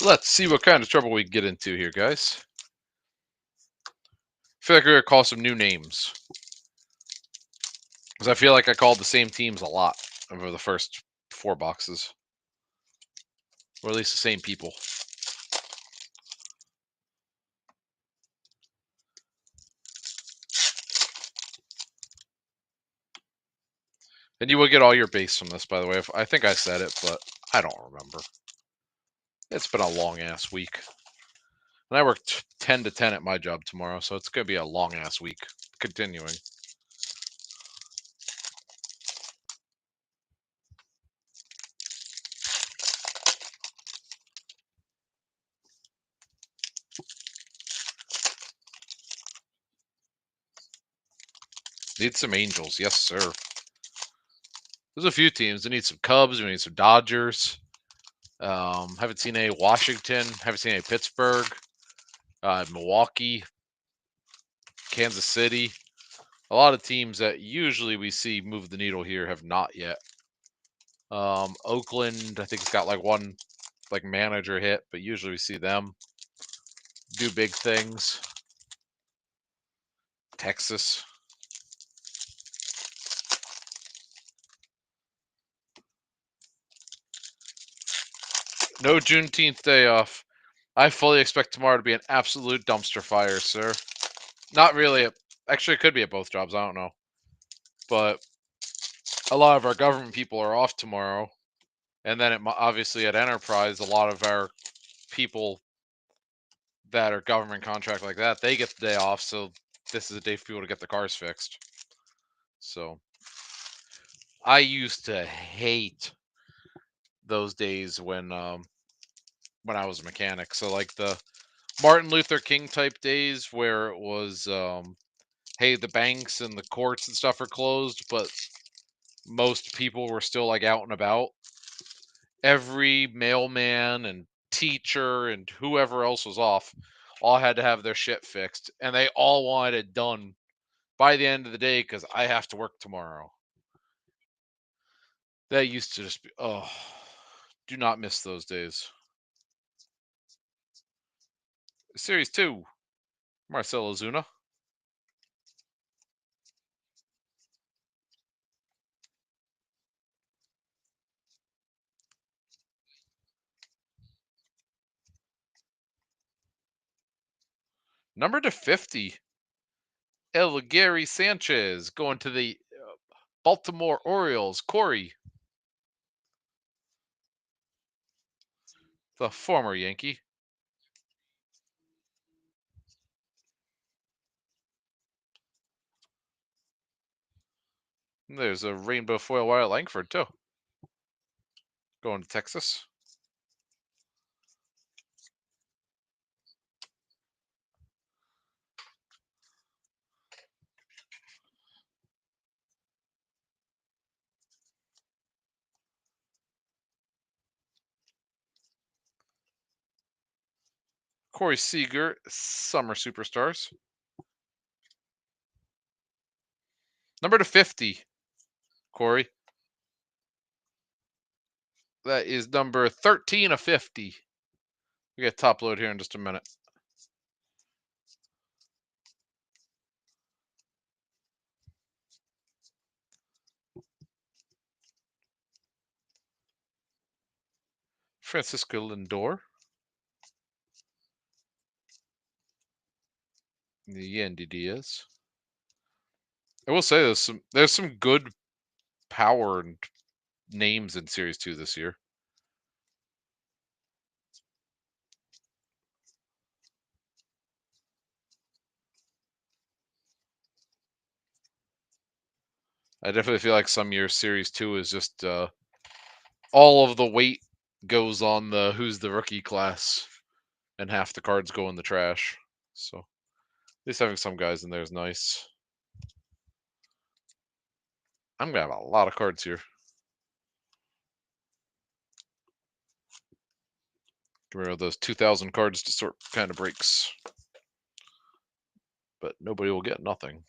Let's see what kind of trouble we can get into here, guys. I feel like we're going to call some new names. Because I feel like I called the same teams a lot over the first 4 boxes. Or at least the same people. And you will get all your base from this, by the way. I think I said it, but I don't remember. It's been a long-ass week. And I work 10 to 10 at my job tomorrow, so it's going to be a long-ass week. Continuing. Need some Angels. Yes, sir. There's a few teams. We need some Cubs. We need some Dodgers. Haven't seen any Washington. Haven't seen any Pittsburgh. Milwaukee. Kansas City. A lot of teams that usually we see move the needle here have not yet. Oakland, I think it's got like one like manager hit, but usually we see them do big things. Texas. No Juneteenth day off. I fully expect tomorrow to be an absolute dumpster fire, sir. Not really. Actually, it could be at both jobs. I don't know. But a lot of our government people are off tomorrow. And then obviously at Enterprise, a lot of our people that are government contract like that, they get the day off. So this is a day for people to get the cars fixed. So I used to hate those days when I was a mechanic. So like the Martin Luther King type days where it was hey, the banks and the courts and stuff are closed, but most people were still like out and about. Every mailman and teacher and whoever else was off all had to have their shit fixed, and they all wanted it done by the end of the day because I have to work tomorrow. That used to just be, oh, do not miss those days. Series 2, Marcell Ozuna. Number to 50, El Gary Sanchez going to the Baltimore Orioles. Corey, the former Yankee. There's a rainbow foil Wyatt Langford, too. Going to Texas. Corey Seager, Summer Superstars. Number to 50, Corey. That is number 13 of 50. We got top load here in just a minute. Francisco Lindor. The Yandy Diaz. I will say there's some good power and names in Series 2 this year. I definitely feel like some years Series 2 is just all of the weight goes on the who's the rookie class, and half the cards go in the trash. So at least having some guys in there is nice. I'm gonna have a lot of cards here. Get rid of those 2,000 cards to sort kind of breaks, but nobody will get nothing.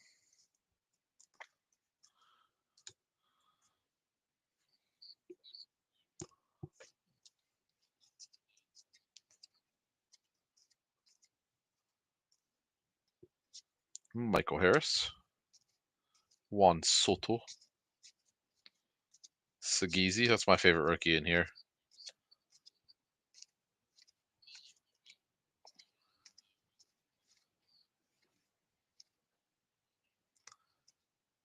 Michael Harris, Juan Soto, Sagizi. That's my favorite rookie in here.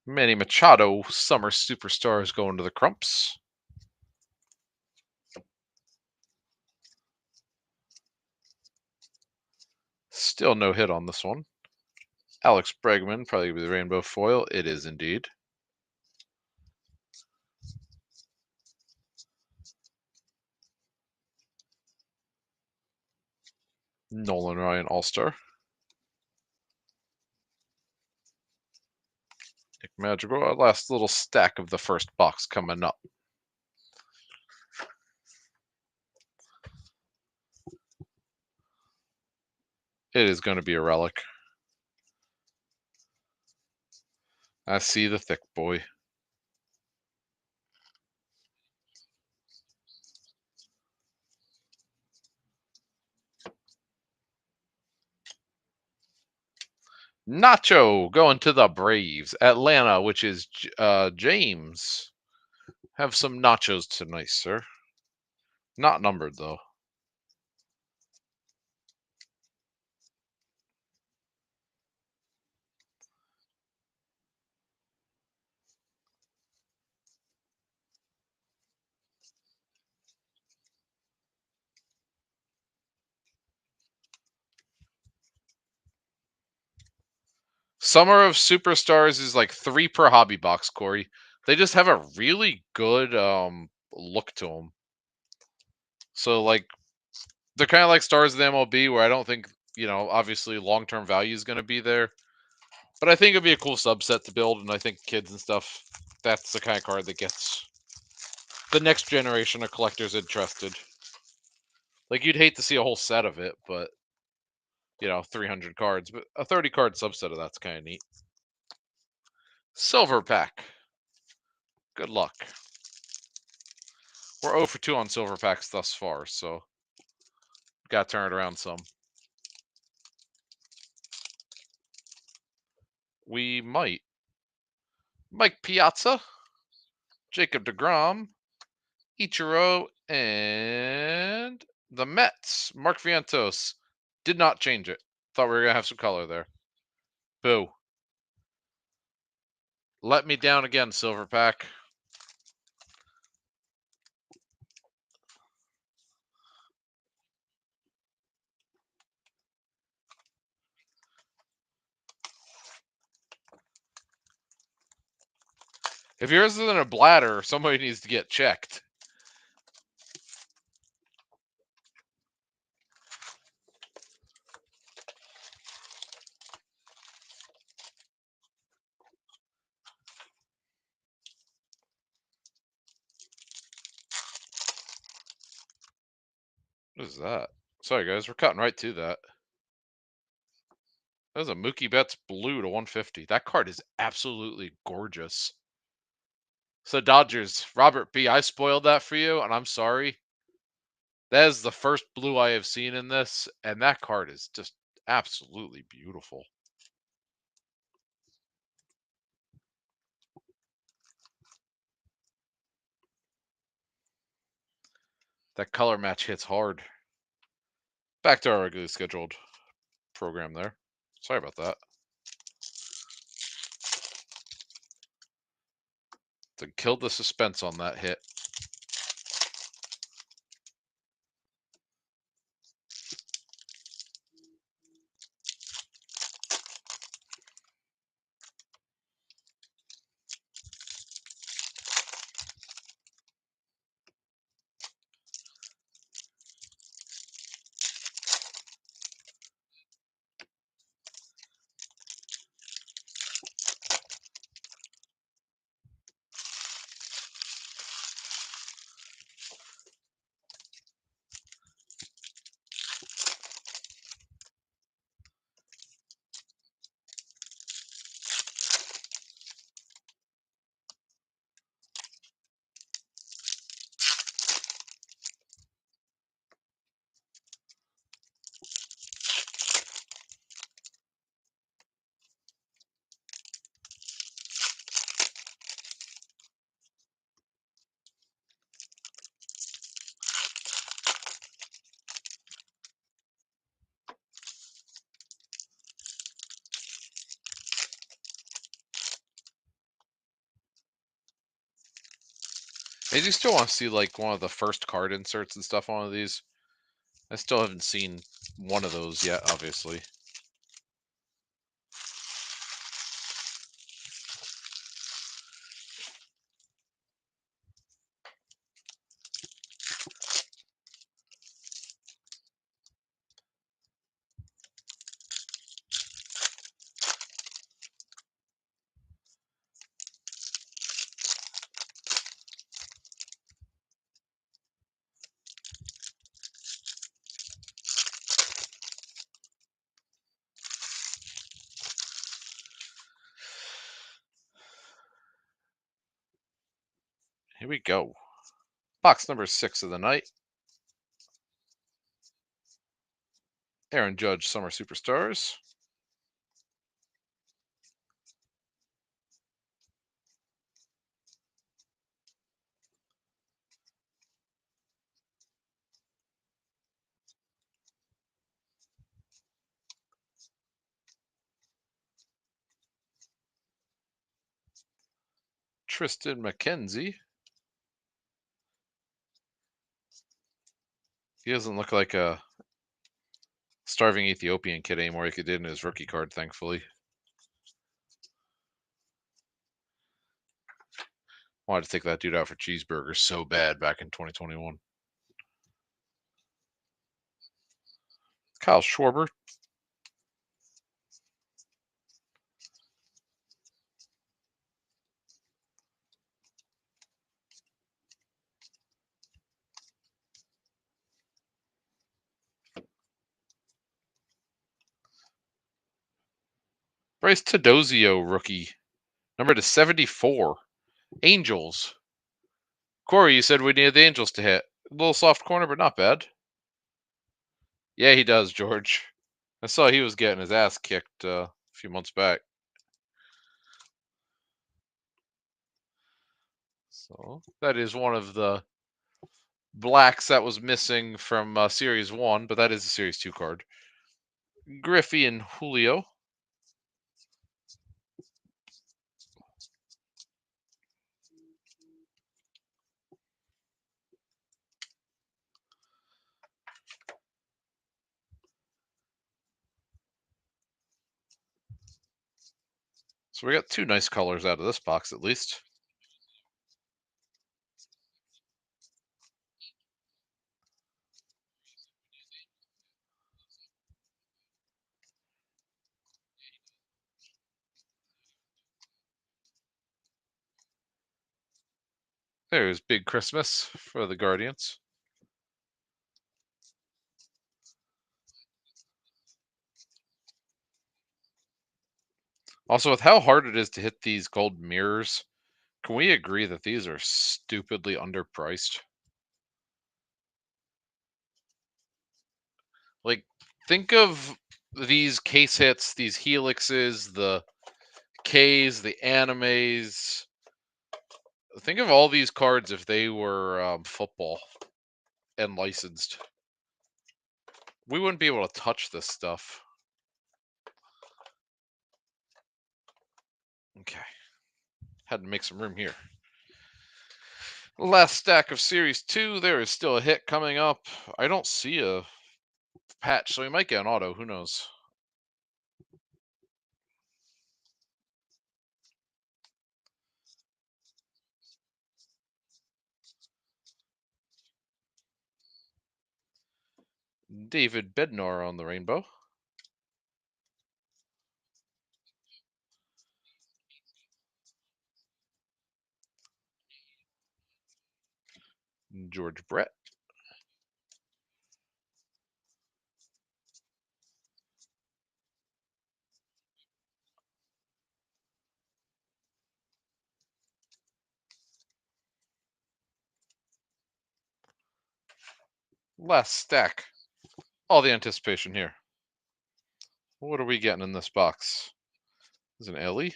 Manny Machado, Summer Superstars going to the Crumps. Still no hit on this one. Alex Bregman, probably be the rainbow foil. It is indeed. Nolan Ryan All-Star. Nick Madrigal. Our last little stack of the first box coming up. It is going to be a relic. I see the thick boy. Nacho going to the Braves. Atlanta, which is James. Have some nachos tonight, sir. Not numbered, though. Summer of Superstars is like 3 per hobby box, Corey. They just have a really good look to them. So, like, they're kind of like stars of the MLB, where I don't think, obviously long-term value is going to be there. But I think it'd be a cool subset to build, and I think kids and stuff, that's the kind of card that gets the next generation of collectors interested. Like, you'd hate to see a whole set of it, but 300 cards, but a 30 card subset of that's kind of neat. Silver pack. Good luck. We're 0 for 2 on silver packs thus far, so got to turn it around some. We might. Mike Piazza, Jacob deGrom, Ichiro, and the Mets. Mark Vientos. Did not change it. Thought we were going to have some color there. Boo. Let me down again, silver pack. If yours isn't a bladder, somebody needs to get checked. What is that? Sorry, guys. We're cutting right to that. That was a Mookie Betts blue to 150. That card is absolutely gorgeous. So, Dodgers, Robert B., I spoiled that for you, and I'm sorry. That is the first blue I have seen in this, and that card is just absolutely beautiful. That color match hits hard. Back to our regularly scheduled program there. Sorry about that. To kill the suspense on that hit. I do still want to see like one of the first card inserts and stuff on one of these. I still haven't seen one of those yet, obviously. Here we go. Box number 6 of the night. Aaron Judge, Summer Superstars. Tristan McKenzie. He doesn't look like a starving Ethiopian kid anymore like he did in his rookie card, thankfully. Wanted to take that dude out for cheeseburgers so bad back in 2021. Kyle Schwarber. Bryce Tedozio, rookie. Number to 74. Angels. Corey, you said we needed the Angels to hit. A little soft corner, but not bad. Yeah, he does, George. I saw he was getting his ass kicked a few months back. So that is one of the blacks that was missing from Series 1, but that is a Series 2 card. Griffey and Julio. So we got 2 nice colors out of this box, at least. There's Big Christmas for the Guardians. Also, with how hard it is to hit these gold mirrors, can we agree that these are stupidly underpriced? Like, think of these case hits, these helixes, the Ks, the animes. Think of all these cards if they were football and licensed. We wouldn't be able to touch this stuff. Okay. Had to make some room here. Last stack of Series 2. There is still a hit coming up. I don't see a patch, so we might get an auto. Who knows? David Bednar on the rainbow. George Brett. Last stack. All the anticipation here. What are we getting in this box? Is it an Ellie?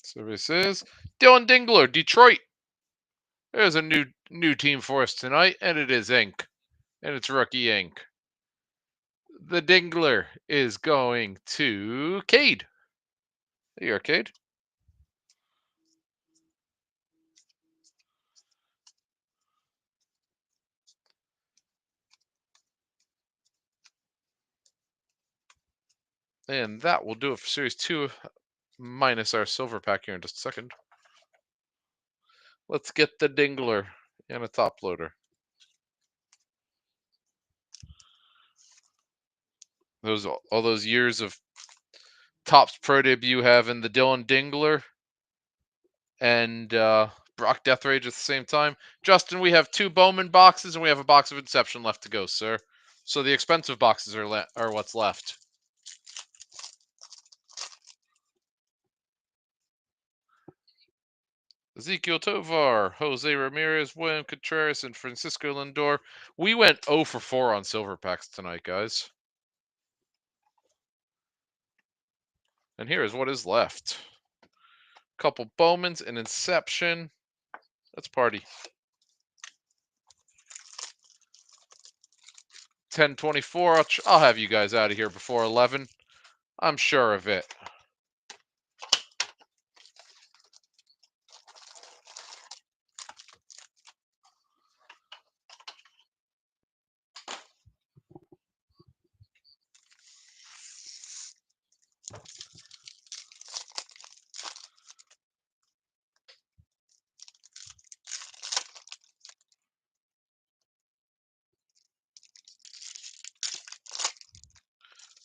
Service is Dylan Dingler, Detroit. There's a new team for us tonight, and it is Ink. And it's rookie Ink. The Dingler is going to Cade. Hey, arcade. And that will do it for Series 2, minus our silver pack here in just a second. Let's get the dingler and a top loader. All those years of Topps Pro debut having the Dylan Dingler and Brock Death Rage at the same time. Justin, we have 2 Bowman boxes and we have a box of Inception left to go, sir. So the expensive boxes are what's left. Ezekiel Tovar, Jose Ramirez, William Contreras, and Francisco Lindor. We went 0 for 4 on silver packs tonight, guys. And here is what is left. Couple Bowmans, an Inception. Let's party. 10:24. I'll have you guys out of here before 11. I'm sure of it.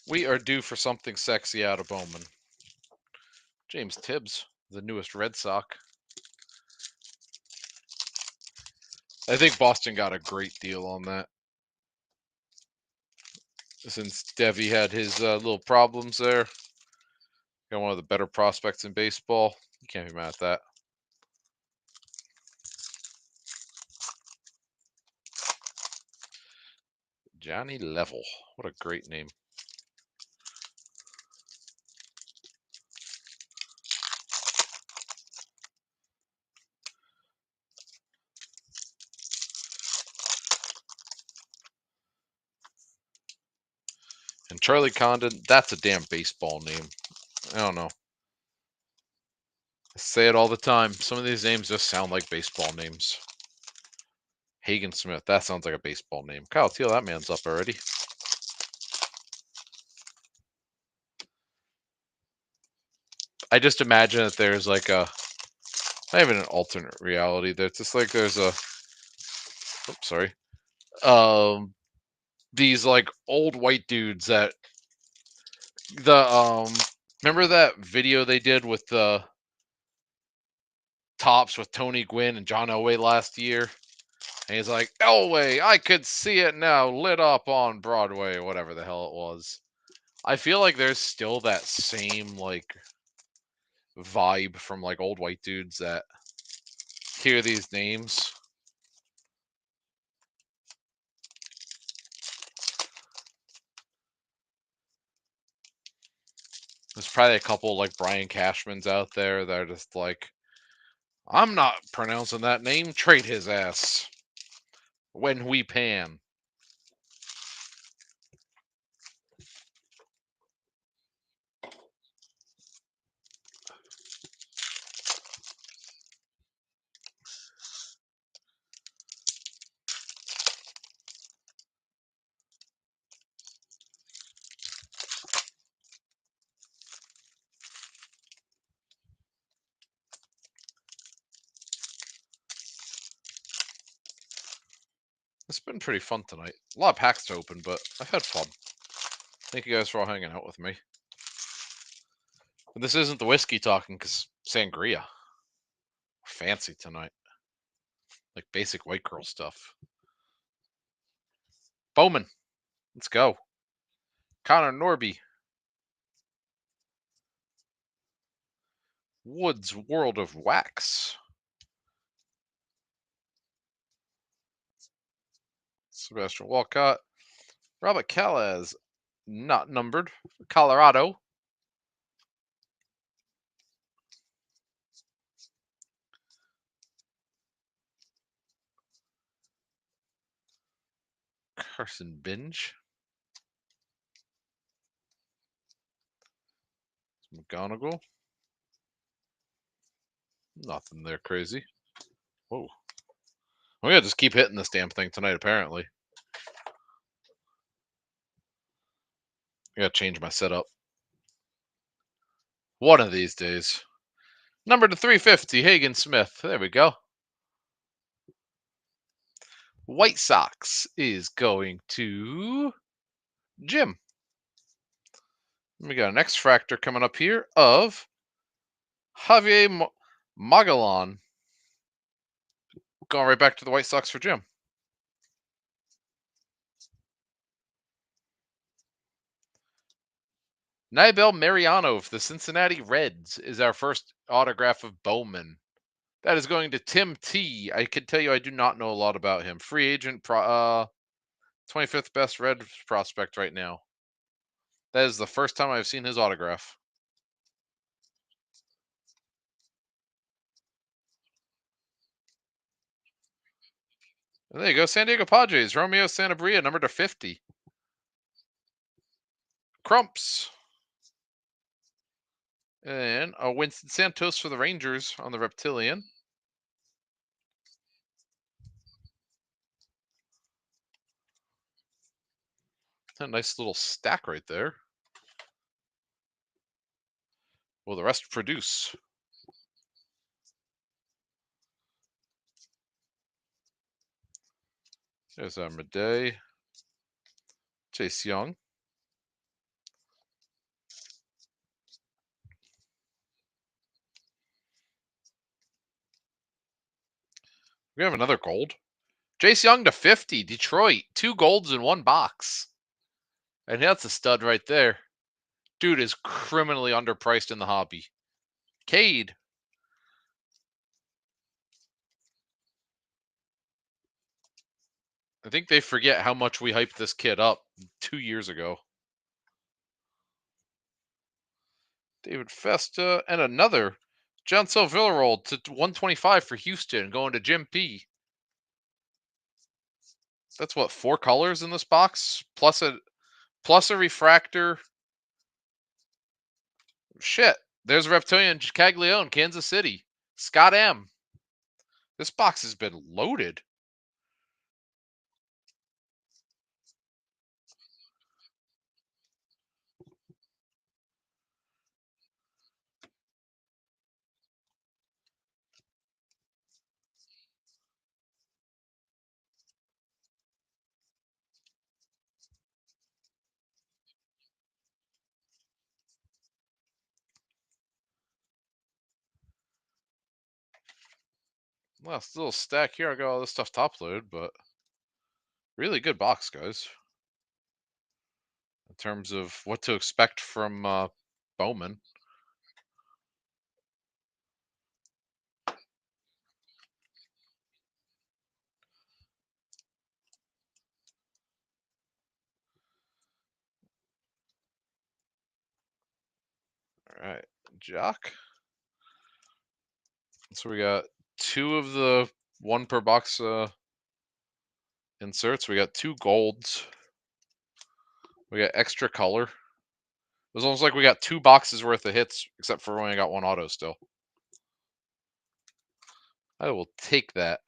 We are due for something sexy out of Bowman. James Tibbs, the newest Red Sox. I think Boston got a great deal on that. Since Devi had his little problems there. Got one of the better prospects in baseball. You can't be mad at that. Johnny Level. What a great name. And Charlie Condon, that's a damn baseball name. I don't know. I say it all the time. Some of these names just sound like baseball names. Hagen Smith, that sounds like a baseball name. Kyle Teal, that man's up already. I just imagine that there's like a, not even an alternate reality. That's just like there's a, oops, sorry. These like old white dudes that remember that video they did with the Tops with Tony Gwynn and John Elway last year? And he's like, Elway, I could see it now, lit up on Broadway, or whatever the hell it was. I feel like there's still that same like vibe from like old white dudes that hear these names. There's probably a couple like Brian Cashmans out there that are just like, I'm not pronouncing that name. Trade his ass. When we pan. It's been pretty fun tonight. A lot of packs to open, but I've had fun. Thank you guys for all hanging out with me. And this isn't the whiskey talking, because sangria. Fancy tonight. Like basic white girl stuff. Bowman. Let's go. Connor Norby. Woods World of Wax. Sebastian Walcott. Robert Calaz. Not numbered. Colorado. Carson Binge. McGonigal. Nothing there crazy. Whoa. We gotta just keep hitting this damn thing tonight, apparently. I gotta change my setup. One of these days. Number to 350, Hagen Smith. There we go. White Sox is going to Jim. We got an X Fractor coming up here of Javier Magellan. Going right back to the White Sox for Jim. Naibel Mariano of the Cincinnati Reds is our first autograph of Bowman. That is going to Tim T. I can tell you I do not know a lot about him. Free agent, 25th best Red prospect right now. That is the first time I've seen his autograph. And there you go, San Diego Padres, Romeo Santabria, number to 50. Crumps. And Winston Santos for the Rangers on the Reptilian. A nice little stack right there. Will the rest produce? There's Midday. Chase Young. We have another gold. Chase Young to 50. Detroit. 2 golds in 1 box. And that's a stud right there. Dude is criminally underpriced in the hobby. Cade. I think they forget how much we hyped this kid up 2 years ago. David Festa and another John Silvillerol to 125 for Houston, going to Jim P. That's what, 4 colors in this box plus a refractor. Shit, there's Reptilian Caglione, Kansas City. Scott M. This box has been loaded. Last little stack here. I got all this stuff top loaded, but really good box, guys. In terms of what to expect from Bowman. All right, Jock. So we got 2 of the 1 per box inserts. We got 2 golds. We got extra color. It was almost like we got 2 boxes worth of hits, except for we only got 1 auto still. I will take that.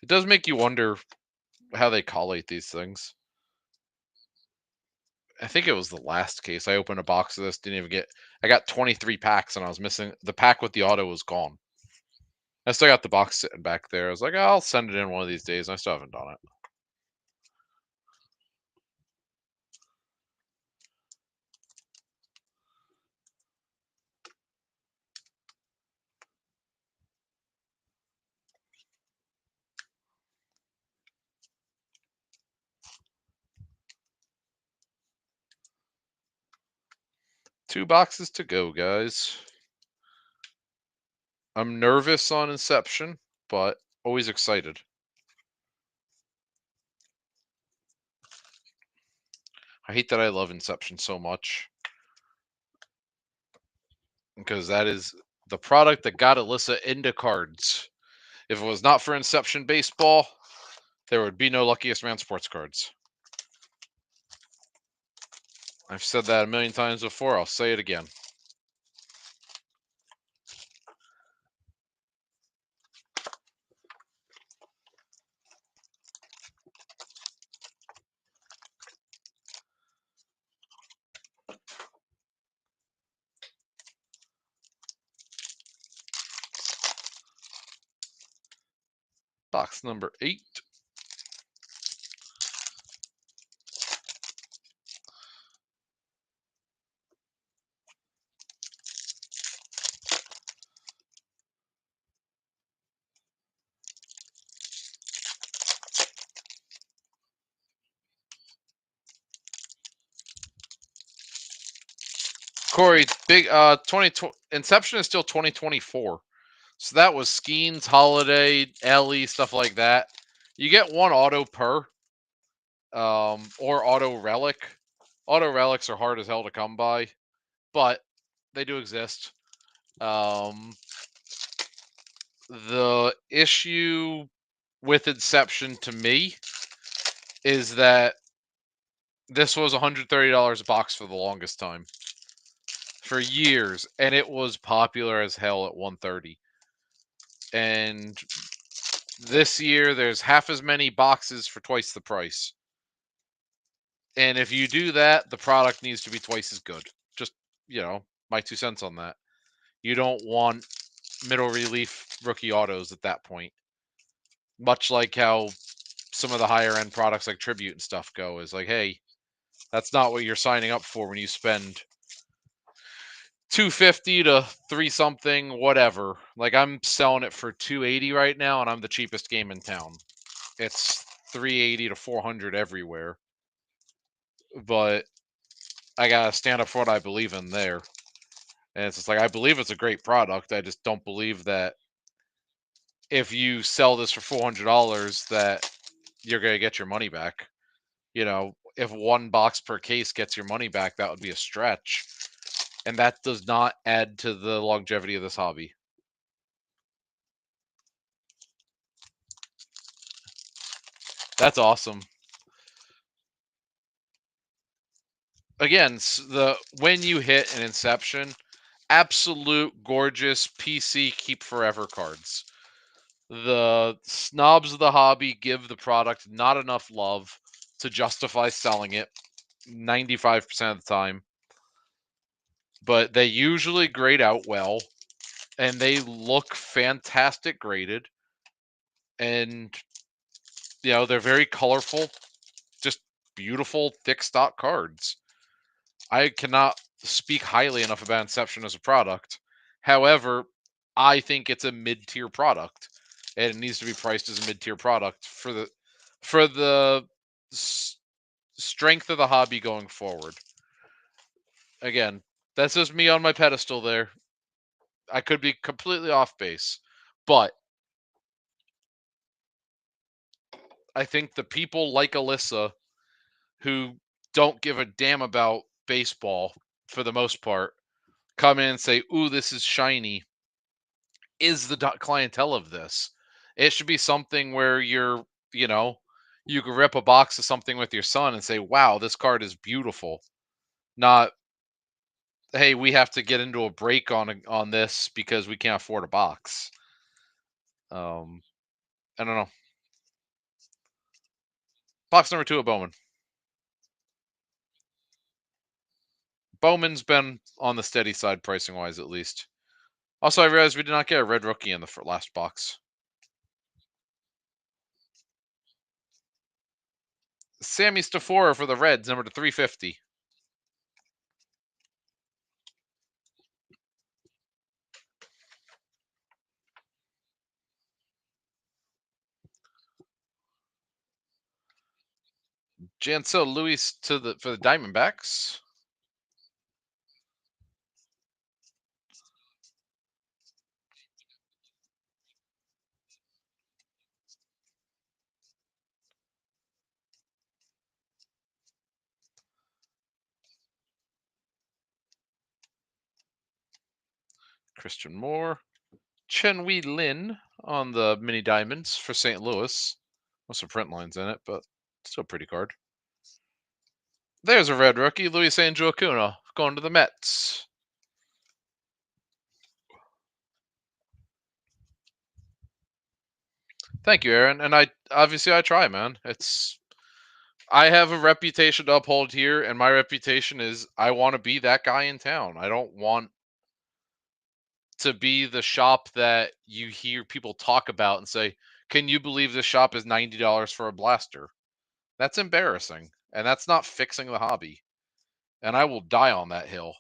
It does make you wonder how they collate these things. I think it was the last case. I opened a box of this, didn't even get. I got 23 packs, and I was missing the pack with the auto was gone. I still got the box sitting back there. I was like, oh, I'll send it in one of these days. And I still haven't done it. Two boxes to go, guys. I'm nervous on Inception, but always excited. I hate that I love Inception so much because that is the product that got Alyssa into cards. If it was not for Inception Baseball, there would be no Luckiest Man sports cards. I've said that a million times before. I'll say it again. Box number 8. Corey, big 2020 Inception is still 2024. So that was Skeens, Holiday, Ellie, stuff like that. You get one auto per, or auto relic. Auto relics are hard as hell to come by, but they do exist. The issue with Inception to me is that this was $130 a box for the longest time, for years, and it was popular as hell at 130. And this year, there's half as many boxes for twice the price. And if you do that, the product needs to be twice as good. Just, my 2 cents on that. You don't want middle relief rookie autos at that point. Much like how some of the higher end products like Tribute and stuff go, is like, hey, that's not what you're signing up for when you spend 250 to 3 something, whatever. Like, I'm selling it for 280 right now, and I'm the cheapest game in town. It's 380 to 400 everywhere. But I gotta stand up for what I believe in there. And it's just like, I believe it's a great product. I just don't believe that if you sell this for $400 that you're gonna get your money back. If one box per case gets your money back, that would be a stretch. And that does not add to the longevity of this hobby. That's awesome. Again, the when you hit an Inception, absolute gorgeous PC keep forever cards. The snobs of the hobby give the product not enough love to justify selling it 95% of the time, but they usually grade out well and they look fantastic graded, and they're very colorful, just beautiful thick stock cards. I cannot speak highly enough about Inception as a product. However, I think it's a mid-tier product, and it needs to be priced as a mid-tier product for the strength of the hobby going forward. Again, that's just me on my pedestal there. I could be completely off base, but I think the people like Alyssa who don't give a damn about baseball for the most part come in and say, "Ooh, this is shiny," is the clientele of this. It should be something where you know, you could rip a box of something with your son and say, "Wow, this card is beautiful." Not, "Hey, we have to get into a break on this because we can't afford a box." Um, I don't know. Box number 2 of Bowman. Bowman's been on the steady side pricing wise, at least. Also, I realized we did not get a red rookie in the last box. Sammy Stafora for the Reds, number to 350. Jansel Lewis for the Diamondbacks. Christian Moore. Chen Wei Lin on the mini diamonds for St. Louis. With some print lines in it, but still a pretty card. There's a red rookie, Luis Angel Acuna, going to the Mets. Thank you, Aaron. And I try, man. I have a reputation to uphold here, and my reputation is I want to be that guy in town. I don't want to be the shop that you hear people talk about and say, "Can you believe this shop is $90 for a blaster?" That's embarrassing, and that's not fixing the hobby. And I will die on that hill.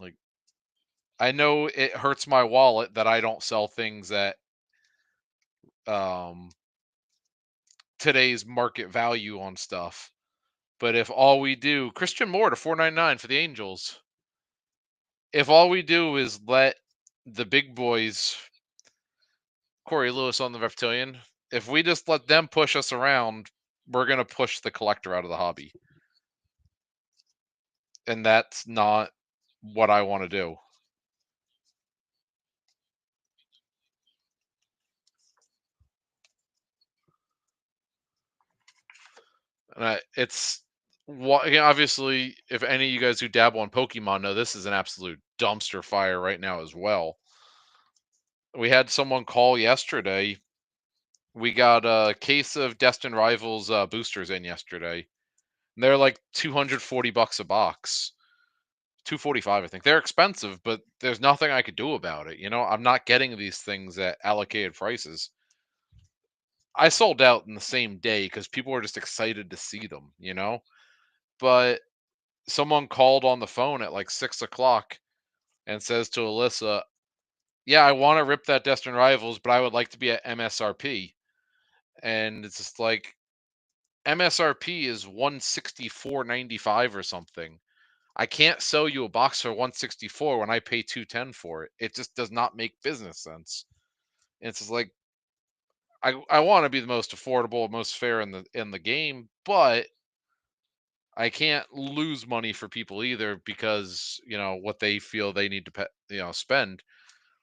Like, I know it hurts my wallet that I don't sell things at um today's market value on stuff. But if all we do, Christian Moore to 499 for the Angels. If all we do is let the big boys, Corey Lewis on the Reptilian, if we just let them push us around, we're going to push the collector out of the hobby. And that's not what I want to do. And it's again, obviously, if any of you guys who dabble in Pokemon know, this is an absolute dumpster fire right now as well. We had someone call yesterday. We got a case of Destined Rivals boosters in yesterday. And they're like $240 a box. 245, I think. They're expensive, but there's nothing I could do about it. I'm not getting these things at allocated prices. I sold out in the same day because people were just excited to see them. But someone called on the phone at like 6 o'clock and says to Alyssa, "Yeah, I want to rip that Destined Rivals, but I would like to be at MSRP." And it's just like MSRP is 164.95 or something. I can't sell you a box for 164 when I pay 210 for it. It just does not make business sense. And it's just like I want to be the most affordable, most fair in the game, but I can't lose money for people either because what they feel they need to spend.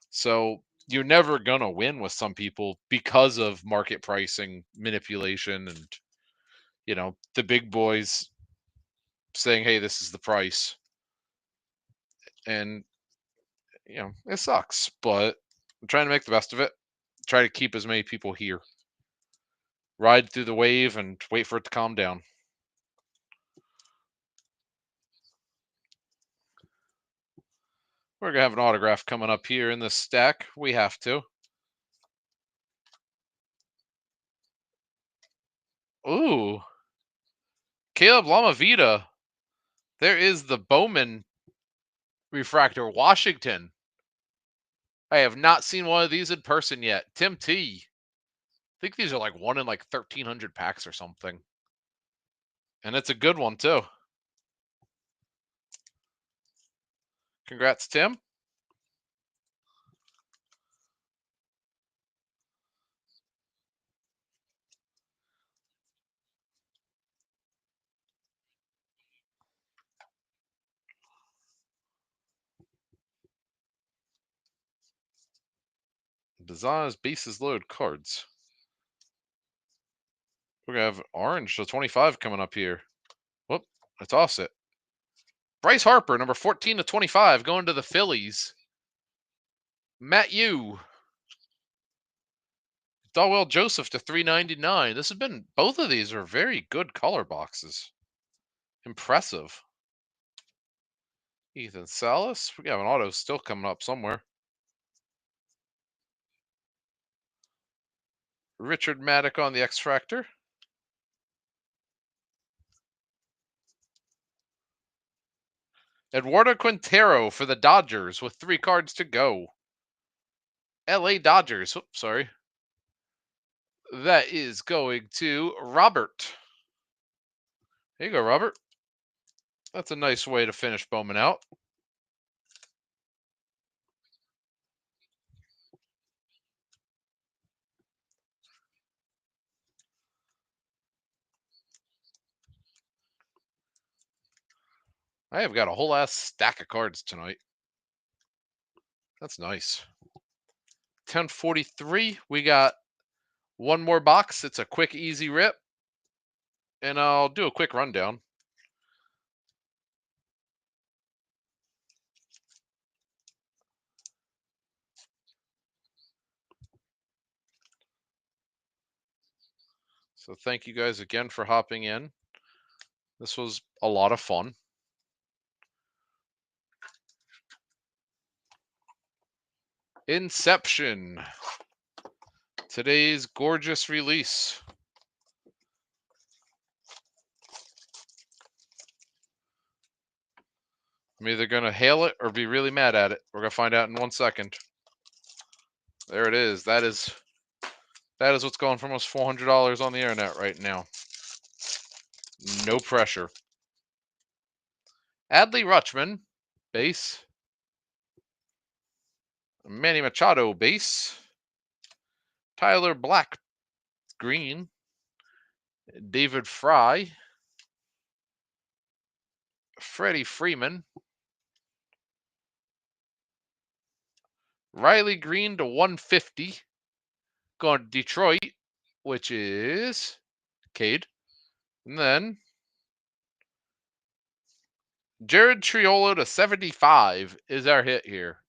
So you're never gonna win with some people because of market pricing manipulation and the big boys saying, "Hey, this is the price," and it sucks. But I'm trying to make the best of it. Try to keep as many people here. Ride through the wave and wait for it to calm down. We're gonna have an autograph coming up here in this stack. We have to. Ooh, Caleb Lamavita. There is the Bowman refractor, Washington. I have not seen one of these in person yet. Tim T. I think these are like one in like 1,300 packs or something. And it's a good one too. Congrats, Tim. Bazaar's bases load cards. We're gonna have orange to 25 coming up here. Whoop, I toss it. Bryce Harper, number 14 to 25, going to the Phillies. Matt Yu. Dalwell Joseph to 399. This has been, both of these are very good color boxes. Impressive. Ethan Salas. We have an auto still coming up somewhere. Richard Maddock on the X Factor. Eduardo Quintero for the Dodgers with 3 cards to go. LA Dodgers. Oops, sorry. That is going to Robert. There you go, Robert. That's a nice way to finish Bowman out. I have got a whole ass stack of cards tonight. That's nice. 10:43. We got one more box. It's a quick, easy rip, and I'll do a quick rundown. So thank you guys again for hopping in. This was a lot of fun. Inception. Today's gorgeous release. I'm either going to hail it or be really mad at it. We're going to find out in 1 second. There it is. That is what's going for almost $400 on the internet right now. No pressure. Adley Rutschman, base. Manny Machado, base. Tyler Black, green. David Fry. Freddie Freeman. Riley Green to 150. Going to Detroit, which is Cade. And then Jared Triolo to 75 is our hit here.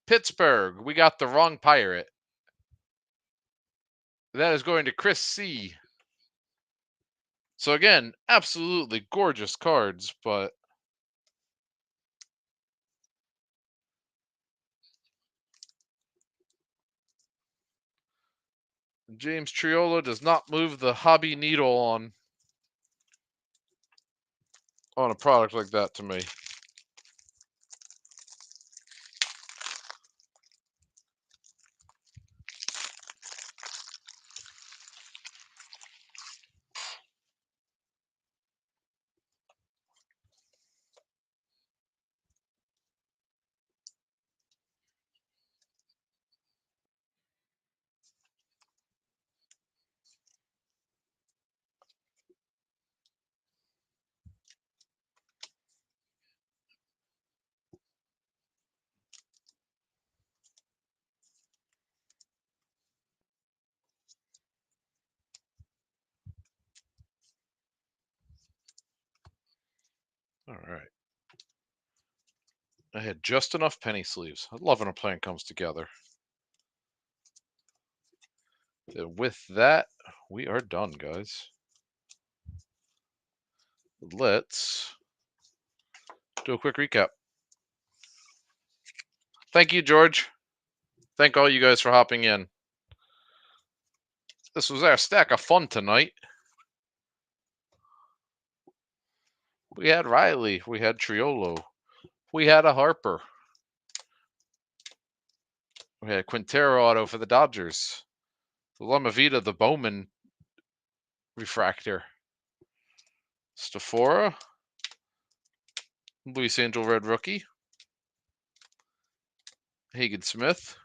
Pittsburgh, we got the wrong Pirate. That is going to Chris C. So again, absolutely gorgeous cards, but James Triolo does not move the hobby needle on a product like that to me. All right. I had just enough penny sleeves. I love when a plan comes together. And with that, we are done, guys. Let's do a quick recap. Thank you, George. Thank all you guys for hopping in. This was our stack of fun tonight. We had Riley. We had Triolo. We had a Harper. We had Quintero auto for the Dodgers. Lamavita, the Bowman refractor. Stafora. Luis Angel Red rookie. Hagen Smith.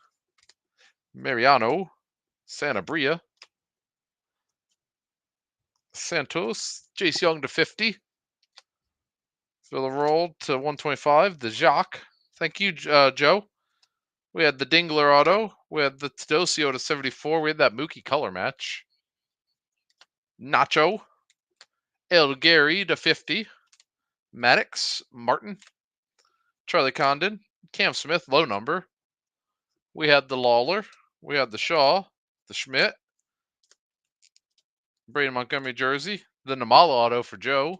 Mariano. Sanabria. Santos. Jace Young to 50. Villarreal to 125. The Jacques. Thank you, Joe. We had the Dingler auto. We had the Tedocio to 74. We had that Mookie color match. Nacho. El Gary to 50. Maddox. Martin. Charlie Condon. Cam Smith, low number. We had the Lawler. We had the Shaw. The Schmidt. Braden Montgomery jersey. The Namala auto for Joe.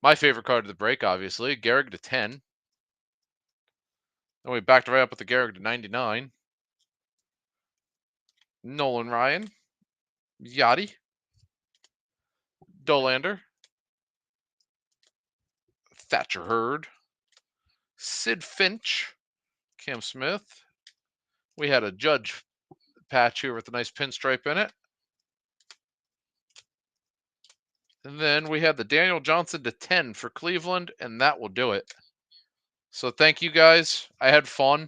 My favorite card of the break, obviously. Gehrig to 10. Then we backed right up with the Gehrig to 99. Nolan Ryan. Yachty. Dolander. Thatcher Hurd. Sid Finch. Cam Smith. We had a Judge patch here with a nice pinstripe in it. And then we had the Daniel Johnson to 10 for Cleveland, and that will do it. So thank you guys. I had fun.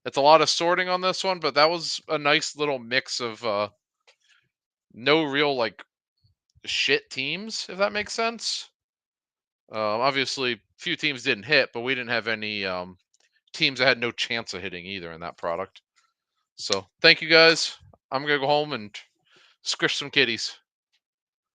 It's a lot of sorting on this one, but that was a nice little mix of no real like shit teams, if that makes sense. Obviously, few teams didn't hit, but we didn't have any teams that had no chance of hitting either in that product. So thank you guys. I'm gonna go home and squish some kitties.